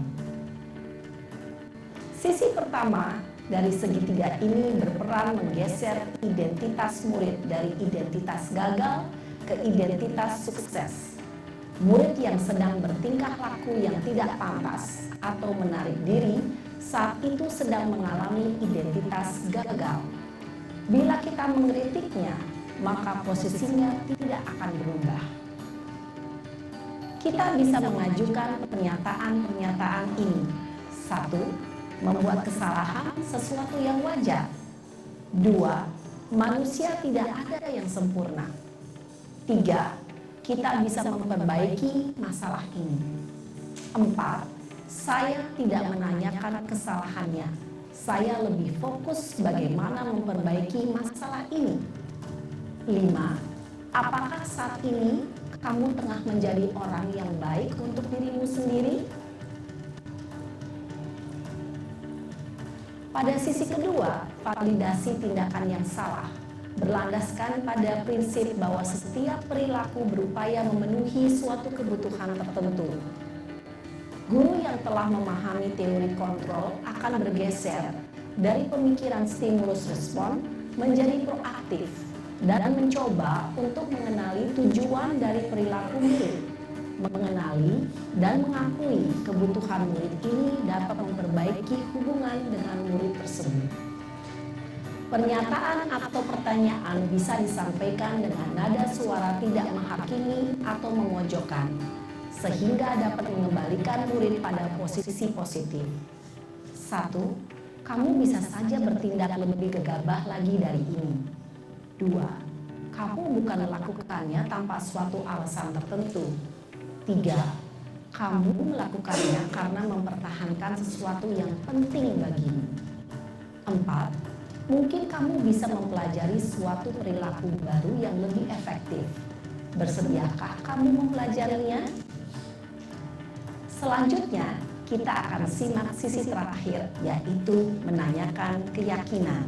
Sisi pertama dari segitiga ini berperan menggeser identitas murid dari identitas gagal ke identitas sukses. Murid yang sedang bertingkah laku yang tidak pantas atau menarik diri saat itu sedang mengalami identitas gagal. Bila kita mengkritiknya, maka posisinya tidak akan berubah. Kita bisa mengajukan pernyataan-pernyataan ini. 1. Membuat kesalahan sesuatu yang wajar. 2. Manusia tidak ada yang sempurna. 3. Kita bisa memperbaiki masalah ini. 4. Saya tidak menanyakan kesalahannya. Saya lebih fokus bagaimana memperbaiki masalah ini. 5. Apakah saat ini kamu tengah menjadi orang yang baik untuk dirimu sendiri? Pada sisi kedua, validasi tindakan yang salah berlandaskan pada prinsip bahwa setiap perilaku berupaya memenuhi suatu kebutuhan tertentu. Guru yang telah memahami teori kontrol akan bergeser dari pemikiran stimulus respon menjadi proaktif dan mencoba untuk mengenali tujuan dari perilaku murid. Mengenali dan mengakui kebutuhan murid ini dapat memperbaiki hubungan dengan murid tersebut. Pernyataan atau pertanyaan bisa disampaikan dengan nada suara tidak menghakimi atau memojokkan, sehingga dapat mengembalikan murid pada posisi positif. 1. Kamu bisa saja bertindak lebih gegabah lagi dari ini. 2. Kamu bukan melakukannya tanpa suatu alasan tertentu. 3. Kamu melakukannya karena mempertahankan sesuatu yang penting bagimu. 4. mungkin kamu bisa mempelajari suatu perilaku baru yang lebih efektif. Bersediakah kamu mempelajarinya? Selanjutnya, kita akan simak sisi terakhir, yaitu menanyakan keyakinan.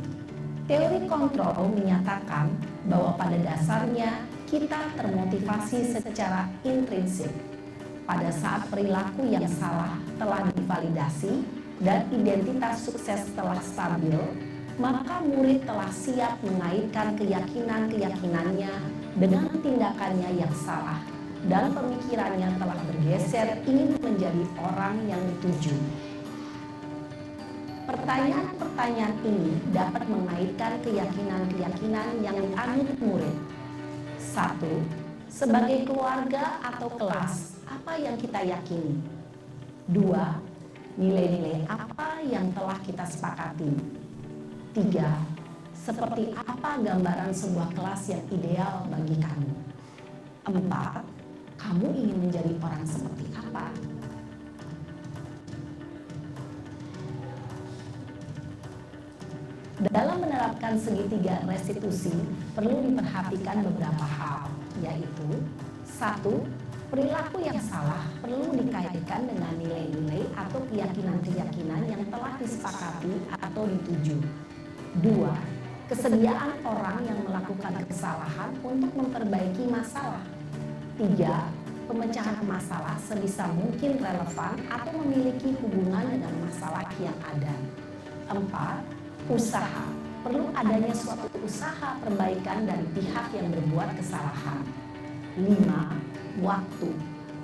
Teori kontrol menyatakan bahwa pada dasarnya kita termotivasi secara intrinsik. Pada saat perilaku yang salah telah divalidasi dan identitas sukses telah stabil, maka murid telah siap mengaitkan keyakinan-keyakinannya dengan tindakannya yang salah dan pemikirannya telah bergeser ingin menjadi orang yang dituju. Pertanyaan-pertanyaan ini dapat mengaitkan keyakinan-keyakinan yang dianut murid. 1. Sebagai keluarga atau kelas, apa yang kita yakini? 2. Nilai-nilai apa yang telah kita sepakati? 3. Seperti apa gambaran sebuah kelas yang ideal bagi kamu? 4. Kamu ingin menjadi orang seperti apa? Dalam menerapkan segitiga restitusi, perlu diperhatikan beberapa hal, yaitu 1. Perilaku yang salah perlu dikaitkan dengan nilai-nilai atau keyakinan-keyakinan yang telah disepakati atau dituju. 2. Kesediaan orang yang melakukan kesalahan untuk memperbaiki masalah. 3. Pemecahan masalah sebisa mungkin relevan atau memiliki hubungan dengan masalah yang ada. 4. Usaha. Perlu adanya suatu usaha perbaikan dari pihak yang berbuat kesalahan. 5. Waktu.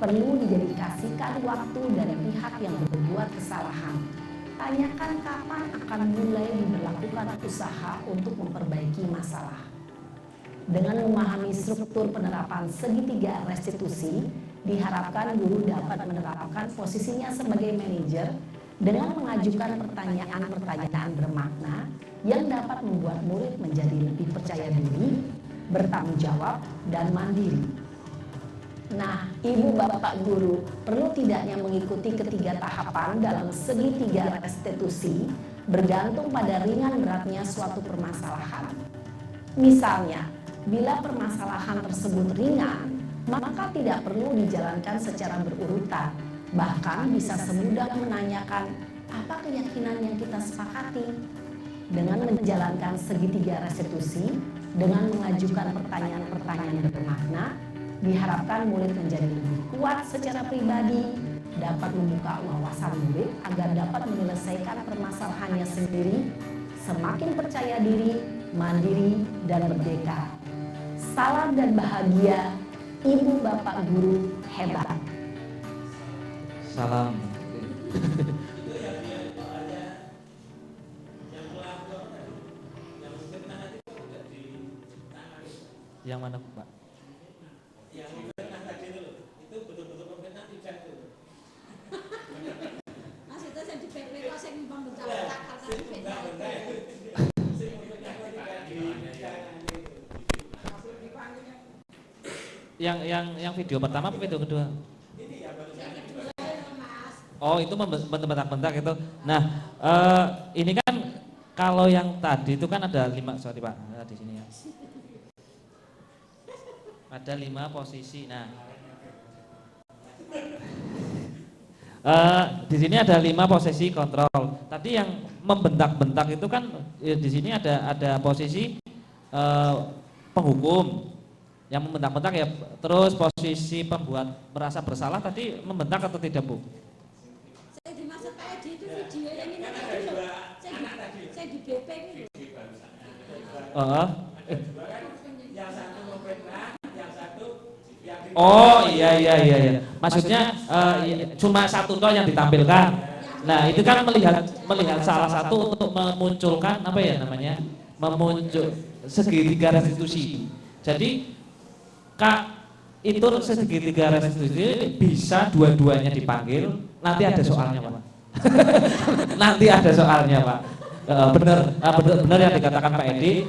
Perlu didedikasikan waktu dari pihak yang berbuat kesalahan. Tanyakan kapan akan mulai diberlakukan usaha untuk memperbaiki masalah. Dengan memahami struktur penerapan segitiga restitusi, diharapkan guru dapat menerapkan posisinya sebagai manajer dengan mengajukan pertanyaan-pertanyaan bermakna yang dapat membuat murid menjadi lebih percaya diri, bertanggung jawab, dan mandiri. Nah, Ibu Bapak Guru perlu tidaknya mengikuti ketiga tahapan dalam segitiga restitusi bergantung pada ringan beratnya suatu permasalahan. Misalnya, bila permasalahan tersebut ringan, maka tidak perlu dijalankan secara berurutan. Bahkan bisa semudah menanyakan apa keyakinan yang kita sepakati. Dengan menjalankan segitiga restitusi, dengan mengajukan pertanyaan-pertanyaan bermakna, diharapkan murid menjadi lebih kuat secara pribadi, dapat membuka wawasan murid agar dapat menyelesaikan permasalahannya sendiri, semakin percaya diri, mandiri, dan merdeka. Salam dan bahagia, Ibu Bapak Guru hebat. Salam. Yang mana Pak? Yang fitnah tadi itu betul-betul fitnah tidak itu. Maksudnya saya di PP kok saya membentak-bentak kata fitnah. Yang video pertama apa video kedua? Oh, itu membentak-bentak itu. Nah, ini kan kalau yang tadi itu kan ada 5, sorry Pak, di sini ya. Ada 5 posisi. Nah, di sini ada 5 posisi kontrol. Tadi yang membentak-bentak itu kan di sini ada posisi penghukum. Yang membentak-bentak ya, terus posisi pembuat merasa bersalah tadi membentak atau tidak Bu? Saya dimaksud Pak Edi itu video yang ini tadi loh. Saya di BP ini. Yang satu memfitnah, yang satu yang oh iya. Maksudnya cuma satu toh yang ditampilkan. Nah itu kan melihat salah satu untuk memunculkan apa ya namanya, memuncul segitiga restitusi. Jadi itu segitiga restitusi bisa dua-duanya dipanggil. Nanti ada soalnya Pak. Nanti ada soalnya Pak. Benar yang dikatakan Pak Edi,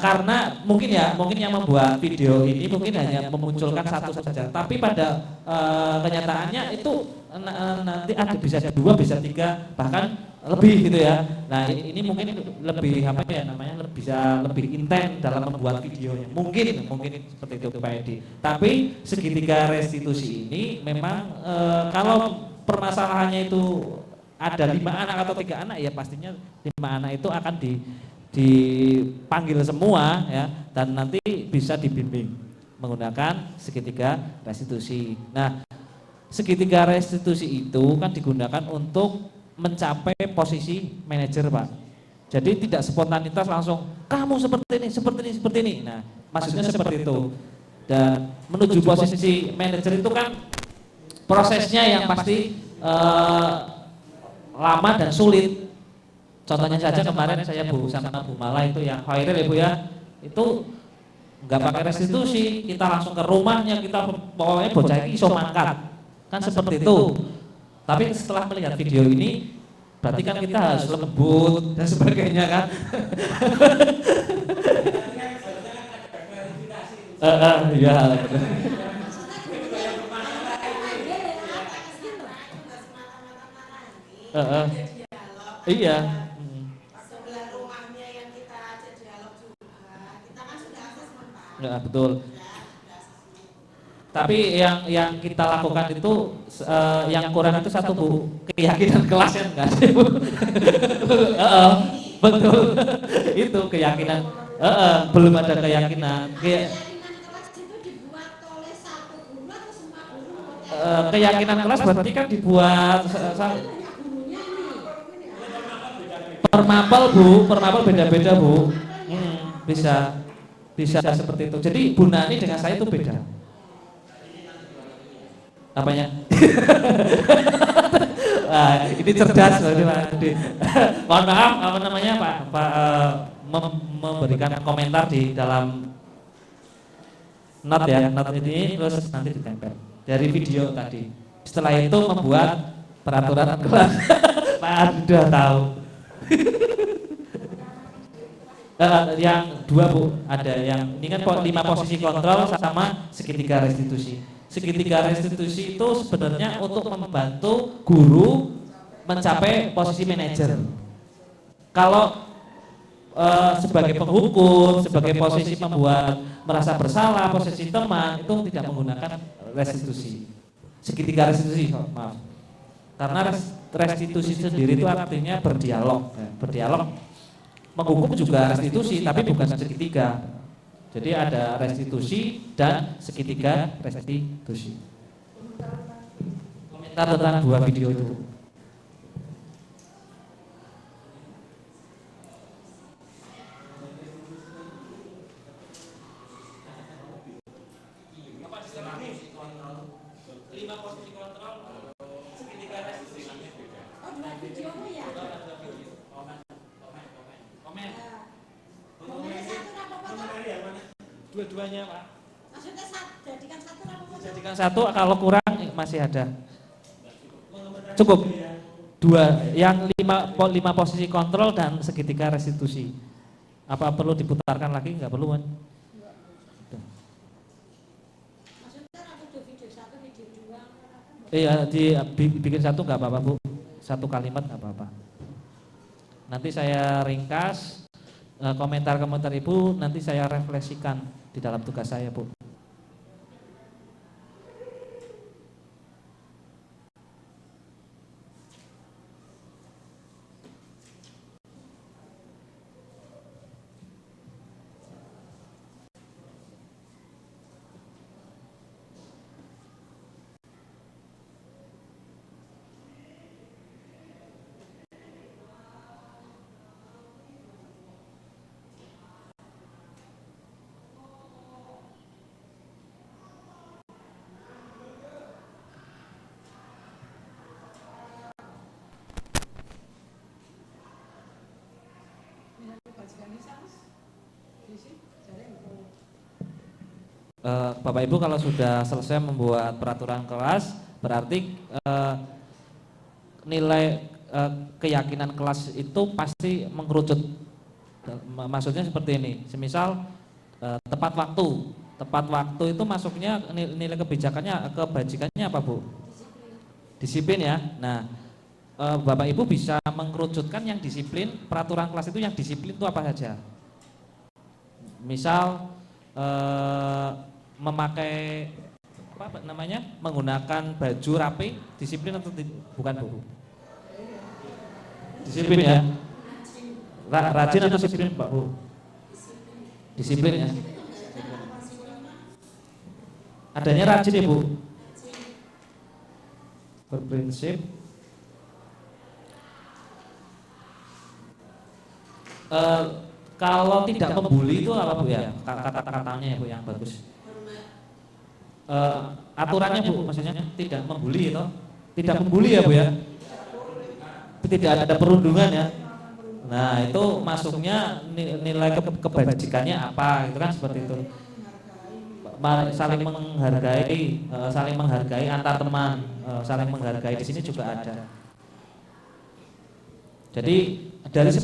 karena mungkin yang membuat video ini mungkin hanya memunculkan satu saja, tapi pada kenyataannya itu nanti ada bisa 2, bisa 3, bahkan lebih gitu ya. Nah ini mungkin lebih apa ya namanya, bisa lebih intens dalam membuat videonya. Mungkin seperti itu Pak Edi. Tapi segitiga restitusi ini memang kalau permasalahannya itu ada 5 anak atau 3 anak, ya pastinya 5 anak itu akan dipanggil semua ya, dan nanti bisa dibimbing menggunakan segitiga restitusi. Nah, segitiga restitusi itu kan digunakan untuk mencapai posisi manajer Pak. Jadi tidak spontanitas langsung kamu seperti ini. Nah, maksudnya seperti itu. Dan menuju posisi manajer itu kan prosesnya yang pasti lama dan sulit. Contohnya saja kemarin saya sama Bu Mala itu yang viral ya Bu ya, itu nggak pakai restitusi, kita langsung ke rumahnya, kita pokoknya bocah ini iso mangkat, kan seperti itu. Tapi setelah melihat video ini, berarti kan kita harus lembut dan sebagainya kan. Iya. Iya. Sebelah rumahnya yang kita ajak dialog juga, kita kan sudah akses memang. Ya, betul. Tapi yang kita lakukan itu yang kurang itu satu Bu, keyakinan kelas yang enggak sih Bu. Betul. Itu keyakinan. Belum ada keyakinan. Keyakinan kelas berarti kan dibuat per mapel Bu, beda-beda Bu. Bisa seperti itu. Jadi Bu Nani dengan saya itu beda. Apanya? Ini cerdas mohon maaf apa namanya Pak memberikan komentar di dalam not ya, not ini terus nanti ditempel dari video tadi. Setelah itu membuat peraturan kelas. Pak sudah tahu. Yang 2 Bu, ada yang ini kan 5 posisi kontrol sama segitiga restitusi. Segitiga restitusi itu sebenarnya untuk membantu guru mencapai posisi manajer. Kalau sebagai penghukum, sebagai posisi membuat merasa bersalah, posisi teman, itu tidak menggunakan restitusi. Segitiga restitusi, maaf. Karena restitusi sendiri itu artinya berdialog, berdialog. Menghukum juga restitusi, tapi bukan segitiga. Jadi ada restitusi dan segitiga restitusi. Komentar tentang 2 video itu. Dua-duanya Pak. Maksudnya Jadikan satu, kalau kurang masih ada. Cukup. 2, yang 5 posisi kontrol dan segitiga restitusi. Apa perlu diputarkan lagi? Enggak perlu kan? Maksudnya video 1, video 2. Iya, bikin satu enggak apa-apa Bu. 1 kalimat enggak apa-apa. Nanti saya ringkas komentar-komentar Ibu, nanti saya refleksikan di dalam tugas saya Bu. Bapak Ibu kalau sudah selesai membuat peraturan kelas, berarti nilai keyakinan kelas itu pasti mengerucut. Maksudnya seperti ini, semisal tepat waktu itu masuknya nilai kebijakannya, kebajikannya apa Bu? Disiplin ya. Nah Bapak Ibu bisa mengkerucutkan yang disiplin, peraturan kelas itu yang disiplin itu apa saja. Misal memakai apa namanya, menggunakan baju rapi, disiplin atau bukan Bu? Disiplin ya. Rajin atau disiplin Pak Bu? Disiplin ya. Adanya rajin ya Bu? Berprinsip. Kalau tidak membuli itu apa Bu ya? Kata-katanya ya Bu yang bagus. Aturannya Bu, maksudnya tidak membuli itu. Tidak membuli ya Bu ya? Tidak ada perundungan ya. Nah, itu masuknya nilai kebajikannya apa, itu kan seperti itu. Saling menghargai antar teman, saling menghargai di sini juga ada. Jadi dari 10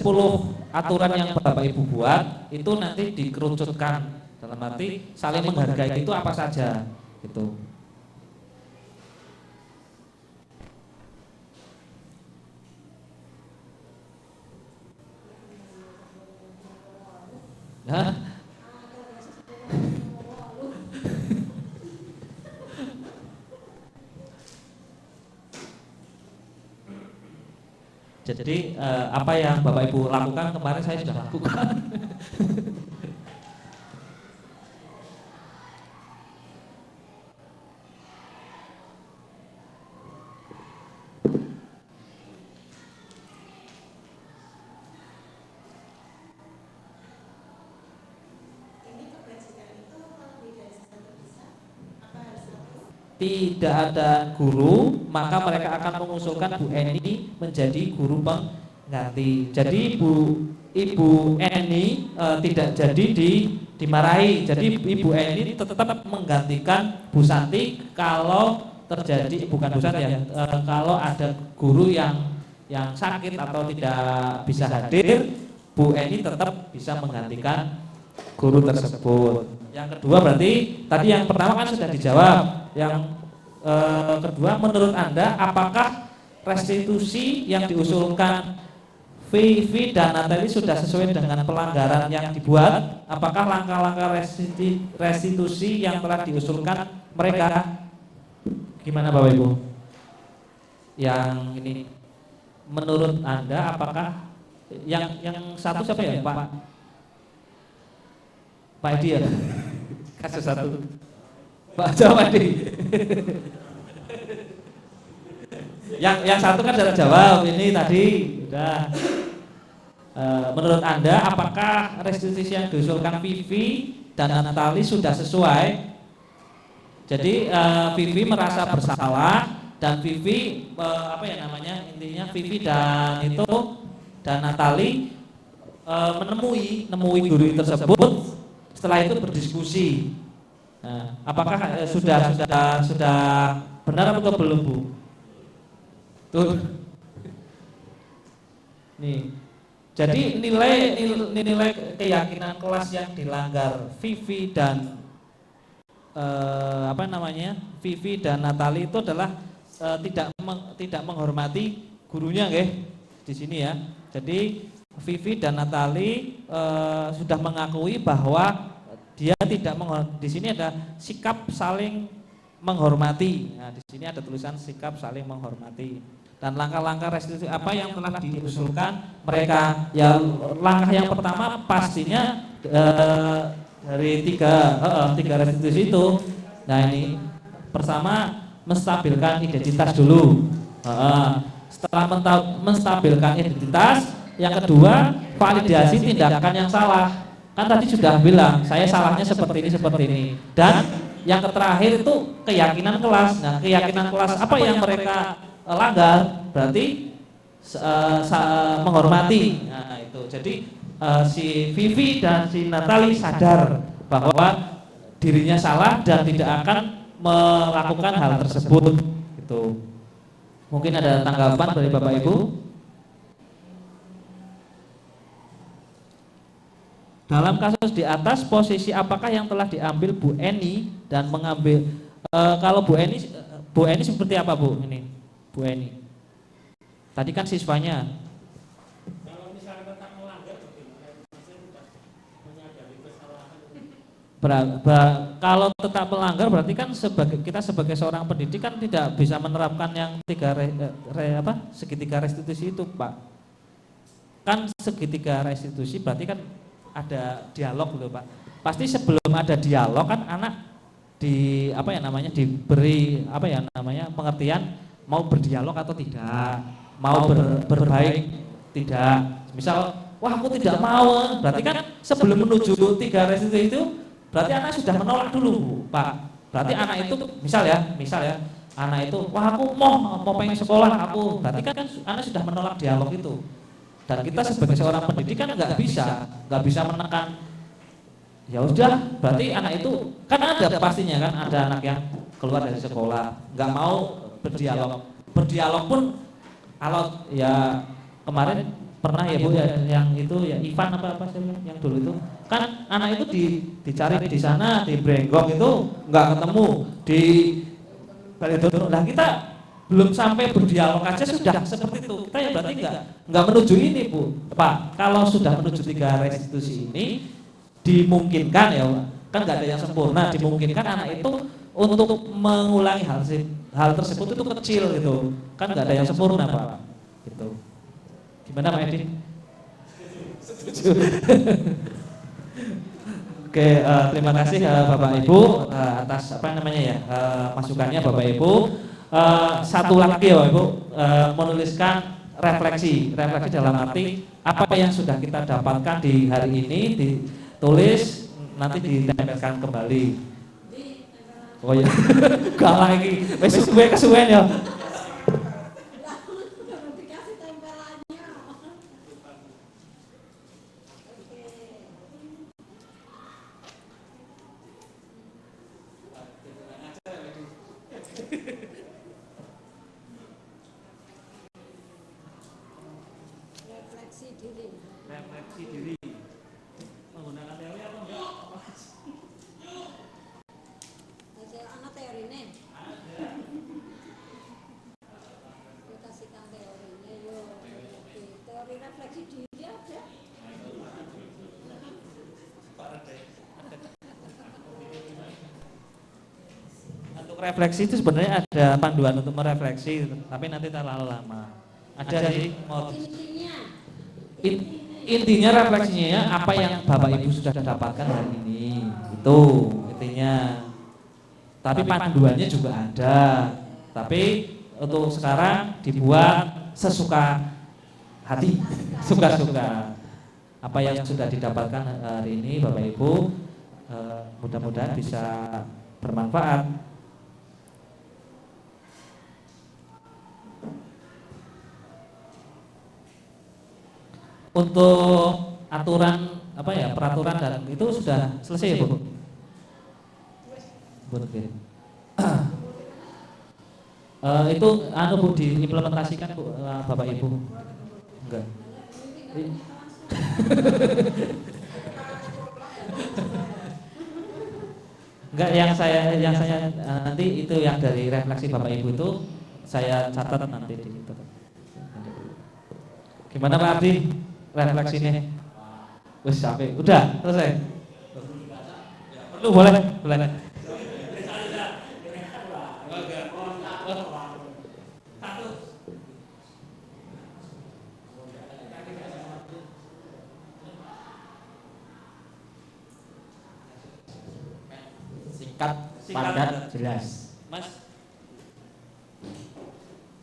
aturan yang Bapak Ibu buat itu nanti dikerucutkan, dalam arti saling menghargai itu apa saja gitu. Hah? Jadi apa yang Bapak Ibu lakukan kemarin saya sudah lakukan. Tidak ada guru, maka mereka akan mengusulkan Bu Eni menjadi guru pengganti. Jadi Ibu Eni tidak jadi dimarahi. Jadi Ibu Eni tetap menggantikan Bu Santi kalau terjadi, bukan Bu Santi ya, kalau ada guru yang sakit atau tidak bisa hadir, Bu Eni tetap bisa menggantikan guru tersebut. Yang kedua berarti tadi yang pertama kan sudah dijawab. Yang kedua, menurut Anda apakah restitusi yang diusulkan Vivi dan Natali sudah sesuai dengan pelanggaran yang dibuat? Apakah langkah-langkah restitusi yang telah diusulkan mereka? Gimana Bapak Ibu? Yang ini menurut Anda apakah yang satu siapa ya Pak Edi ya? Kasus satu Pak Jawadi. yang satu kan sudah jawab, ini tadi sudah. Menurut Anda apakah restitusi yang diusulkan Vivi dan Natali sudah sesuai? Jadi Vivi merasa bersalah dan Vivi intinya Vivi dan Natali menemui guru tersebut, setelah itu berdiskusi. Nah, apakah sudah benar atau belum Bu? Tuh. Nih. Jadi nilai keyakinan kelas yang dilanggar Vivi dan Vivi dan Natali itu adalah tidak menghormati gurunya nggih di sini ya. Jadi Vivi dan Natali sudah mengakui bahwa dia tidak di sini ada sikap saling menghormati. Nah, di sini ada tulisan sikap saling menghormati. Dan langkah-langkah restitusi apa yang telah diusulkan mereka? Ya, langkah yang pertama pastinya dari tiga restitusi itu. Nah, ini pertama menstabilkan identitas dulu. Setelah menstabilkan identitas, yang kedua validasi tindakan yang salah. Kan tadi sudah bilang, saya salahnya seperti ini. Dan yang terakhir itu keyakinan kelas. Nah, keyakinan kelas apa yang mereka langgar? Berarti menghormati. Nah, itu. Jadi si Vivi dan si Natali sadar bahwa dirinya salah dan tidak akan melakukan hal tersebut. Itu. Mungkin ada tanggapan dari Bapak Ibu? Dalam kasus di atas, posisi apakah yang telah diambil Bu Eni dan mengambil kalau Bu Eni seperti apa Bu ini? Bu Eni. Tadi kan siswanya. Kalau tetap melanggar berarti kan kita sebagai seorang pendidik kan tidak bisa menerapkan yang segitiga restitusi itu, Pak. Kan segitiga restitusi berarti kan ada dialog gitu, Pak. Pasti sebelum ada dialog kan anak diberi pengertian mau berdialog atau tidak, mau berbaik tidak. Misal, wah aku tidak mau, berarti kan sebelum menuju tiga restitusi itu berarti anak sudah menolak dulu, Pak. Berarti anak itu misal ya, anak itu wah aku mau pengen sekolah aku, berarti kan anak sudah menolak dialog itu. Dan kita sebagai seorang pendidik kan nggak bisa menekan. Ya udah, berarti anak itu kan ada pastinya kan ada anak yang keluar dari sekolah nggak mau berdialog. Berdialog pun kalau ya kemarin pernah ya Bu ya, yang itu ya Ivan apa sih yang dulu itu kan anak itu dicari di sana di Brenggong itu nggak ketemu di Balidono. Nah kita belum sampai berdialog aja sudah seperti itu, kita ya berarti nggak menuju ini Bu Pak. Kalau sudah menuju tiga restitusi ini dimungkinkan ya kan nggak ada yang sempurna, dimungkinkan anak itu untuk mengulangi hal tersebut itu kecil gitu kan, nggak ada yang sempurna Pak gitu. Gimana Pak Edi? Setuju. Oke, terima kasih Bapak Ibu atas masukannya Bapak Ibu. Satu lagi ya Bapak Ibu, menuliskan refleksi dalam arti apa yang sudah kita dapatkan di hari ini ditulis nanti ditempelkan kembali. Oh ya, gak lagi, besok gue kesuwen ya. Refleksi diri. Menggunakan teori atau enggak? Anak teori ini. Kita kasihkan teorinya yuk. Teori refleksi diri ada. Untuk refleksi itu sebenarnya ada panduan untuk merefleksi, tapi nanti terlalu lama. Ada sih intinya refleksinya apa yang Bapak Ibu sudah dapatkan hari ini, itu intinya. Tapi panduannya juga ada. Tapi untuk sekarang dibuat sesuka hati, suka-suka. Apa yang sudah didapatkan hari ini Bapak Ibu mudah-mudahan bisa bermanfaat. Untuk aturan peraturan dan itu sudah selesai ya Bu? Oke. Itu Bu diimplementasikan Bu Bapak Ibu? Enggak. Enggak, yang saya nanti itu yang dari refleksi Bapak Ibu itu saya catat nanti di situ. Gimana Pak Ardi? Refleksinya wis sampai udah selesai. Perlu boleh. Singkat, padat, jelas. Mas,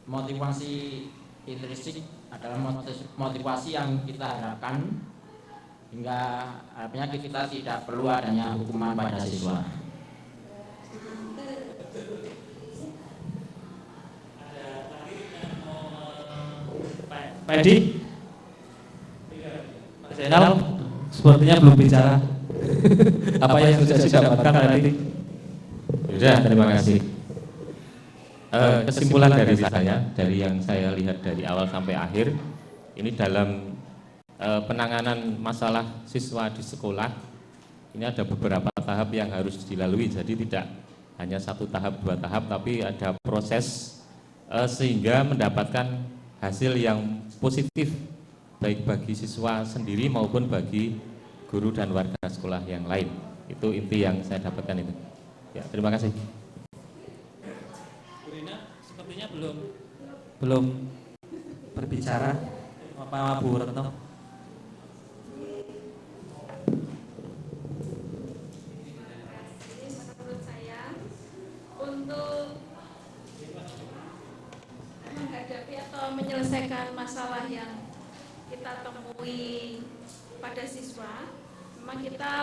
motivasi intrinsik adalah motivasi yang kita harapkan hingga artinya kita tidak perlu adanya hukuman pada siswa. Pak Edi, Pak Zainal sepertinya belum bicara. Apa yang sudah didapatkan tadi? Sudah, terima kasih. Kesimpulan dari saya, dari yang saya lihat dari awal sampai akhir, ini dalam penanganan masalah siswa di sekolah, ini ada beberapa tahap yang harus dilalui. Jadi tidak hanya 1 tahap, 2 tahap, tapi ada proses sehingga mendapatkan hasil yang positif baik bagi siswa sendiri maupun bagi guru dan warga sekolah yang lain. Itu inti yang saya dapatkan itu. Ya, terima kasih. Bu Rina sepertinya belum berbicara. Apa Bu Retno? Menurut saya untuk menghadapi atau menyelesaikan masalah yang kita temui pada siswa, memang kita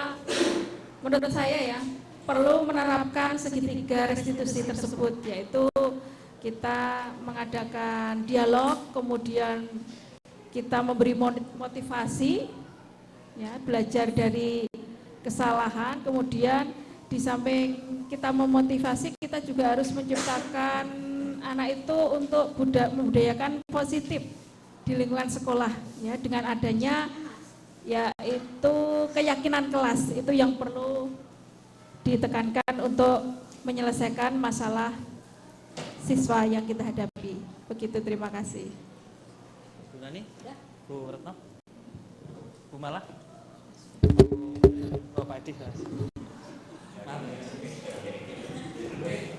menurut saya ya perlu menerapkan segitiga restitusi tersebut, yaitu kita mengadakan dialog, kemudian kita memberi motivasi, ya, belajar dari kesalahan, kemudian di samping kita memotivasi, kita juga harus menciptakan anak itu untuk membudayakan positif di lingkungan sekolah, ya, dengan adanya yaitu keyakinan kelas, itu yang perlu ditekankan untuk menyelesaikan masalah siswa yang kita hadapi. Begitu, terima kasih. Bu Nani? Ya. Bu Retno? Bu Mala? Oh, Pak Edi.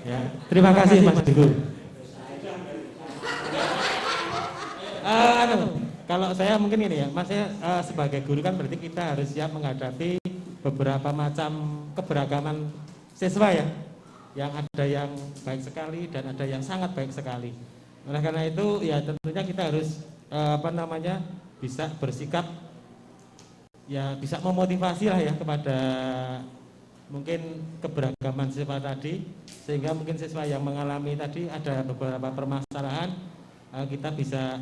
Ya, terima kasih Mas Digo. Kalau saya mungkin ini ya, Mas, saya sebagai guru kan berarti kita harus siap menghadapi beberapa macam keberagaman siswa ya, yang ada yang baik sekali dan ada yang sangat baik sekali. Oleh karena itu ya tentunya kita harus bisa bersikap ya, bisa memotivasi lah ya kepada mungkin keberagaman siswa tadi, sehingga mungkin siswa yang mengalami tadi ada beberapa permasalahan, kita bisa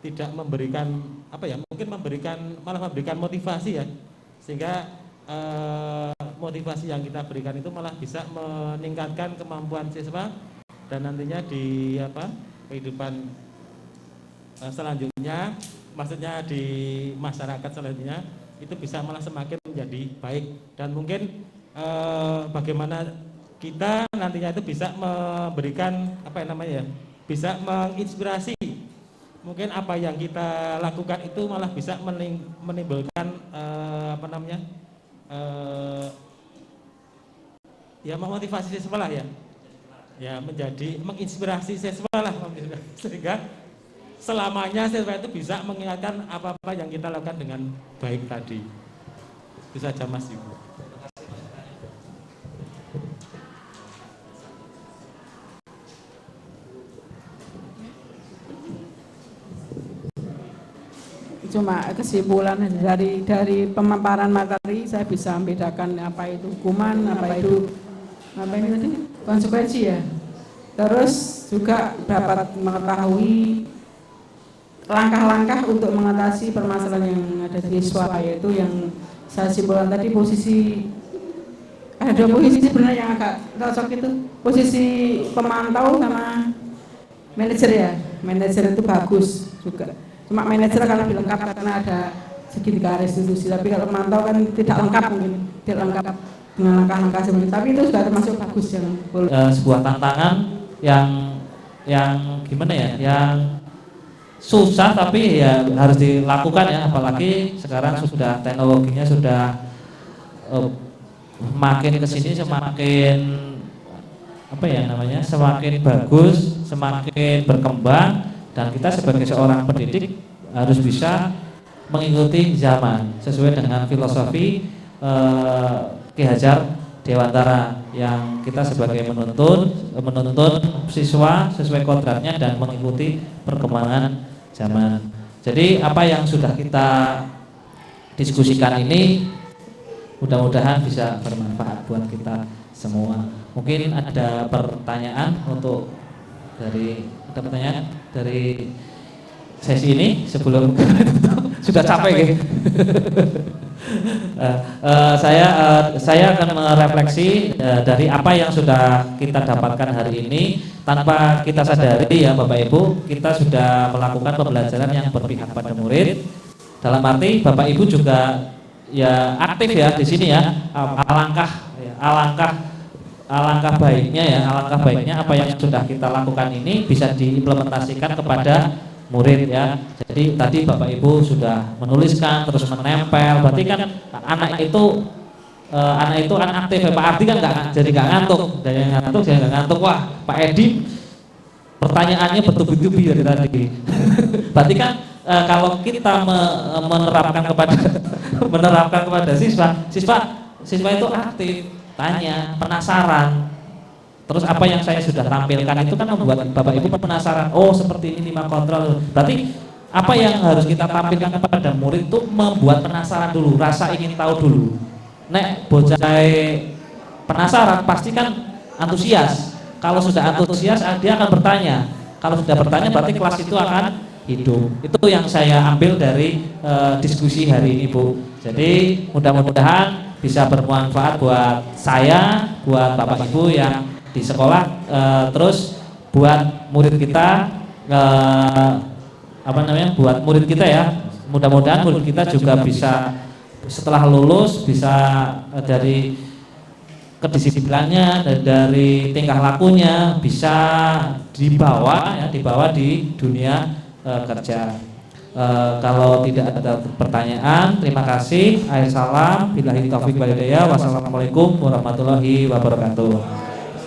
tidak memberikan mungkin malah memberikan motivasi ya, sehingga motivasi yang kita berikan itu malah bisa meningkatkan kemampuan siswa, dan nantinya di kehidupan selanjutnya, maksudnya di masyarakat selanjutnya itu bisa malah semakin menjadi baik. Dan mungkin bagaimana kita nantinya itu bisa memberikan bisa menginspirasi, mungkin apa yang kita lakukan itu malah bisa menimbulkan memotivasi siswa lah ya, menjadi menginspirasi siswa lah, sehingga selamanya siswa itu bisa mengingatkan apa-apa yang kita lakukan dengan baik tadi. Itu saja Mas Ibu. Cuma kesimpulan dari pemaparan materi saya bisa membedakan apa itu hukuman, apa itu konsekuensi ya. Terus juga dapat mengetahui langkah-langkah untuk mengatasi permasalahan yang ada di siswa, yaitu yang saya simpulkan tadi, ada posisi sebenarnya yang agak cocok, itu posisi pemantau sama manajer ya. Manajer itu bagus juga. Cuma manajer kalau dilengkap karena ada segitiga restitusi, tapi kalau pemantau kan tidak lengkap, mungkin tidak lengkap dengan langkah-langkah seperti itu. Tapi itu sudah termasuk bagus yang sebuah tantangan yang gimana ya, yang susah tapi ya harus dilakukan ya, apalagi sekarang sudah teknologinya sudah makin kesini semakin semakin bagus, semakin berkembang, dan kita sebagai seorang pendidik harus bisa mengikuti zaman sesuai dengan filosofi Ki Hajar Dewantara, yang kita sebagai menuntun siswa sesuai kodratnya dan mengikuti perkembangan zaman. Jadi apa yang sudah kita diskusikan ini mudah-mudahan bisa bermanfaat buat kita semua. Mungkin ada pertanyaan dari sesi ini sebelum sudah capek gitu. Saya akan merefleksi dari apa yang sudah kita dapatkan hari ini. Tanpa kita sadari ya Bapak Ibu, kita sudah melakukan pembelajaran yang berpihak pada murid. Dalam arti Bapak Ibu juga ya aktif ya di sini ya. Alangkah baiknya apa yang sudah kita lakukan ini bisa diimplementasikan kepada murid ya. Jadi tadi Bapak Ibu sudah menuliskan terus menempel, berarti kan anak itu anak aktif ya. Pak Ardi kan jadi nggak ngantuk, jadi nggak ngantuk. Wah, Pak Edi pertanyaannya bertubi-tubi dari tadi. Berarti kan kalau kita menerapkan kepada siswa itu aktif, tanya, penasaran. Terus apa yang saya sudah tampilkan itu kan membuat Bapak Ibu penasaran. Oh, seperti ini 5 kontrol. Berarti apa yang harus kita tampilkan kepada murid itu membuat penasaran dulu, rasa ingin tahu dulu. Nek bocah penasaran pasti kan antusias. Kalau sudah antusias dia akan bertanya. Kalau sudah bertanya berarti kelas itu akan hidup. Itu yang saya ambil dari diskusi hari ini, Bu. Jadi mudah-mudahan bisa bermanfaat buat saya, buat Bapak Ibu yang di sekolah, terus buat murid kita, buat murid kita ya. Mudah-mudahan murid kita juga bisa setelah lulus bisa dari kedisiplinannya dan dari tingkah lakunya bisa dibawa di dunia kerja. Kalau tidak ada pertanyaan, terima kasih. Akhir salam, billahi taufiq wal hidayah. Wassalamualaikum warahmatullahi wabarakatuh.